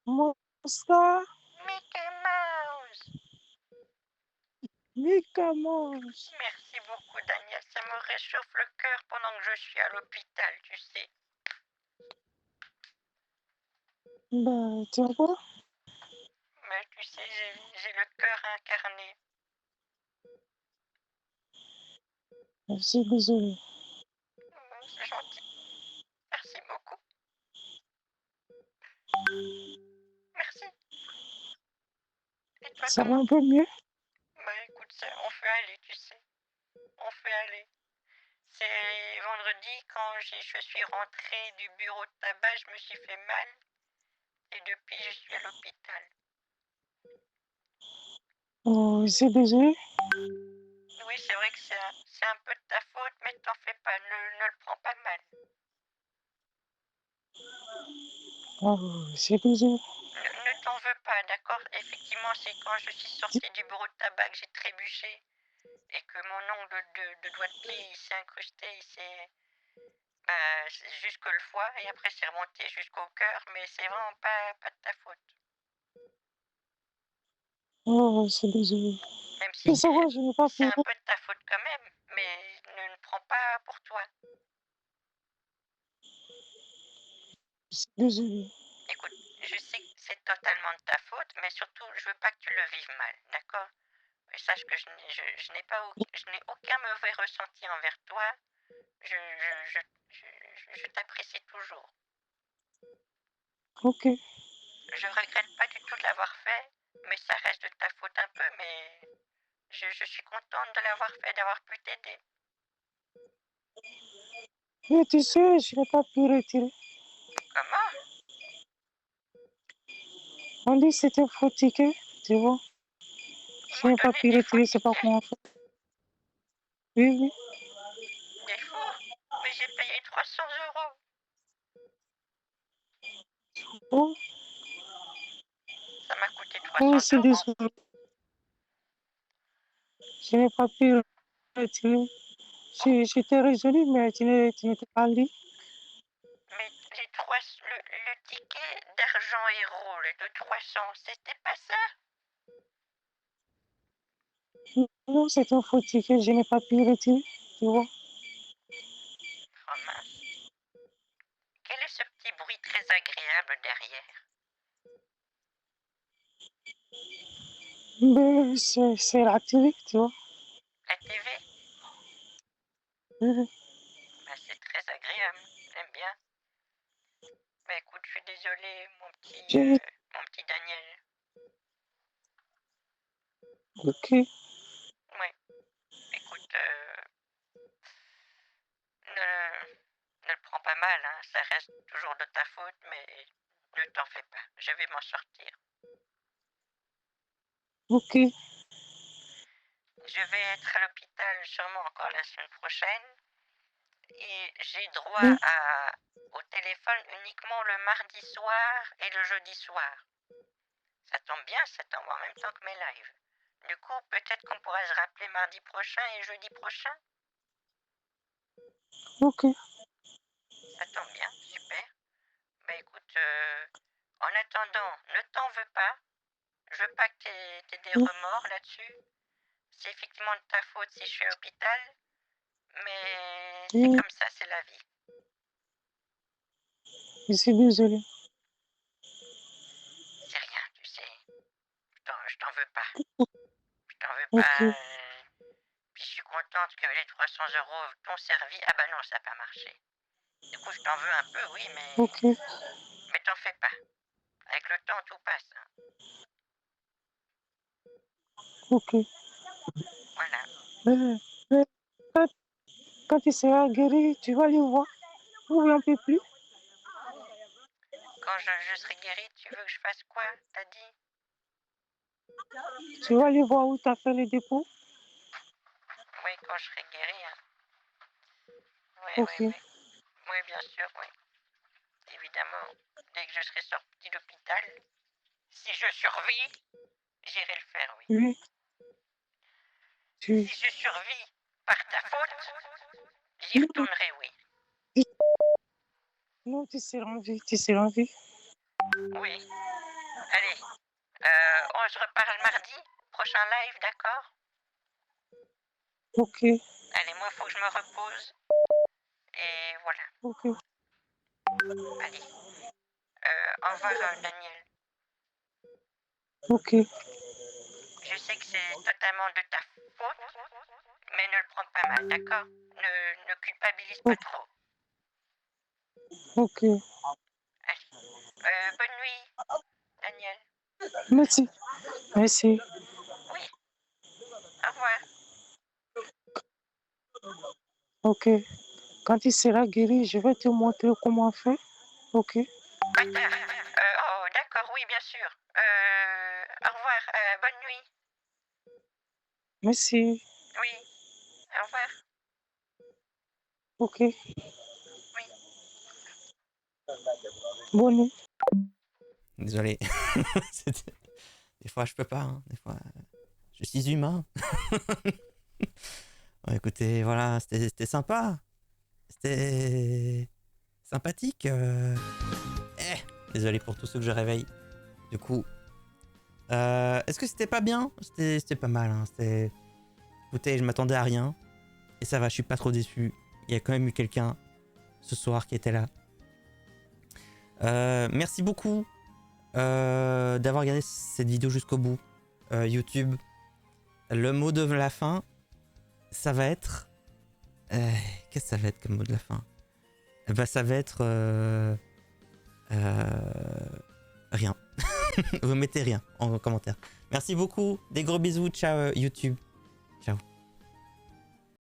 Mosca. Mickey Mouse. Mickey Mouse. Merci beaucoup, Daniel. Ça me réchauffe le cœur pendant que je suis à l'hôpital, tu sais. Ben, tu vois quoi? Mais tu sais, j'ai le cœur incarné. Je suis désolé. C'est gentil. Merci beaucoup. Merci. Et toi, Ça va comment? un peu mieux? Bah écoute, on fait aller, tu sais. On fait aller. C'est vendredi quand je suis rentrée du bureau de tabac, je me suis fait mal. Et depuis, je suis à l'hôpital. Oh, je suis désolé. Oui, c'est vrai que c'est un peu de ta faute, mais t'en fais pas, ne le prends pas mal. Oh, je suis désolé. Ne t'en veux pas, d'accord? Effectivement, c'est quand je suis sortie du bureau de tabac que j'ai trébuché et que mon ongle de doigt de pied s'est incrusté, jusqu'au le foie et après c'est remonté jusqu'au cœur, mais c'est vraiment pas de ta faute. Oh, je suis désolé. Même si Mais c'est vrai, je n'ai pas c'est pu. un peu de ta faute quand même, mais ne le prends pas pour toi. Je suis désolé. Écoute, je sais que c'est totalement de ta faute, mais surtout, je veux pas que tu le vives mal, d'accord? Et sache que je n'ai aucun mauvais ressenti envers toi. Je t'apprécie toujours. Ok. Je regrette pas du tout de l'avoir fait, mais ça reste de ta faute un peu, mais je suis contente de l'avoir fait, d'avoir pu t'aider. Mais tu sais, je n'ai pas pu retirer. Comment? On dit que c'était un faux ticket, tu vois. Je n'ai pas pu retirer, c'est pas comment faire. Oui. Des faux? Mais j'ai payé 300 euros. Oh, Ça m'a coûté 300 oui, c'est euros. désolé. Je n'ai pas pu retirer. J'étais résolu, mais tu n'étais pas libre. Mais le ticket d'argent héros, le de 300, c'était pas ça? Non, c'est un faux ticket, je n'ai pas pu retirer, tu vois. Oh mince. Quel est ce petit bruit très agréable derrière? Mais c'est la télé, tu vois. La TV? Oui. C'est très agréable, j'aime bien. Mais écoute, je suis désolé, mon petit Daniel. Ok. Ouais. Écoute, ne le prends pas mal, hein. Ça reste toujours de ta faute, mais ne t'en fais pas. Je vais m'en sortir. Ok. Je vais être à l'hôpital sûrement encore la semaine prochaine. Et j'ai droit Oui. au téléphone uniquement le mardi soir et le jeudi soir. Ça tombe bien, ça tombe en même temps que mes lives. Du coup, peut-être qu'on pourrait se rappeler mardi prochain et jeudi prochain. Ok. Ça tombe bien, super. Bah écoute, en attendant, ne t'en veux pas. Je veux pas que t'aies des remords là-dessus. C'est effectivement de ta faute si je suis à l'hôpital. Mais c'est comme ça, c'est la vie. Je suis désolée. C'est rien, tu sais. Je t'en veux pas. Je t'en veux Ok. pas. Puis je suis contente que les 300 € t'ont servi. Ah bah non, ça n'a pas marché. Du coup, je t'en veux un peu, oui, Ok. mais t'en fais pas. Avec le temps, tout passe. Hein. Ok. Voilà. Quand tu seras guéri, tu vas les voir. Ou on peut plus. Quand je serai guérie, tu veux que je fasse quoi, t'as dit? Tu vas aller voir où tu as fait le dépôt. Oui, quand je serai guérie. Hein. Oui, Ok. oui, oui. Oui, bien sûr, oui. Évidemment, dès que je serai sortie de l'hôpital, si je survis, j'irai le faire, oui. Oui. Si je survis par ta faute, j'y retournerai, oui. Non, tu seras en vie. Tu seras en vie. Oui. Allez, on se reparle mardi, prochain live, d'accord? Ok. Allez, moi, faut que je me repose. Et voilà. Ok. Allez. Au revoir, Daniel. Ok. Je sais que c'est totalement de ta faute, mais ne le prends pas mal, d'accord? Ne culpabilise pas trop. Ok. Allez. Bonne nuit, Daniel. Merci. Merci. Oui. Au revoir. Ok. Quand tu seras guéri, je vais te montrer comment faire. Ok. Oh, d'accord, oui, bien sûr. Au revoir. Bonne nuit. Merci. Oui. Au revoir. Ok. Oui. Bonne nuit. Désolé. Des fois, je peux pas. Hein. Des fois, je suis humain. Ouais, écoutez, voilà, c'était sympa. C'était sympathique. Désolé pour tous ceux que je réveille. Du coup, est-ce que c'était pas bien? C'était pas mal. Hein. Écoutez, je m'attendais à rien. Et ça va, je suis pas trop déçu. Il y a quand même eu quelqu'un ce soir qui était là. Merci beaucoup d'avoir regardé cette vidéo jusqu'au bout. YouTube, le mot de la fin, ça va être... Qu'est-ce que ça va être comme mot de la fin? Bah ça va être... rien. Vous mettez rien en commentaire. Merci beaucoup, des gros bisous, ciao YouTube. Ciao.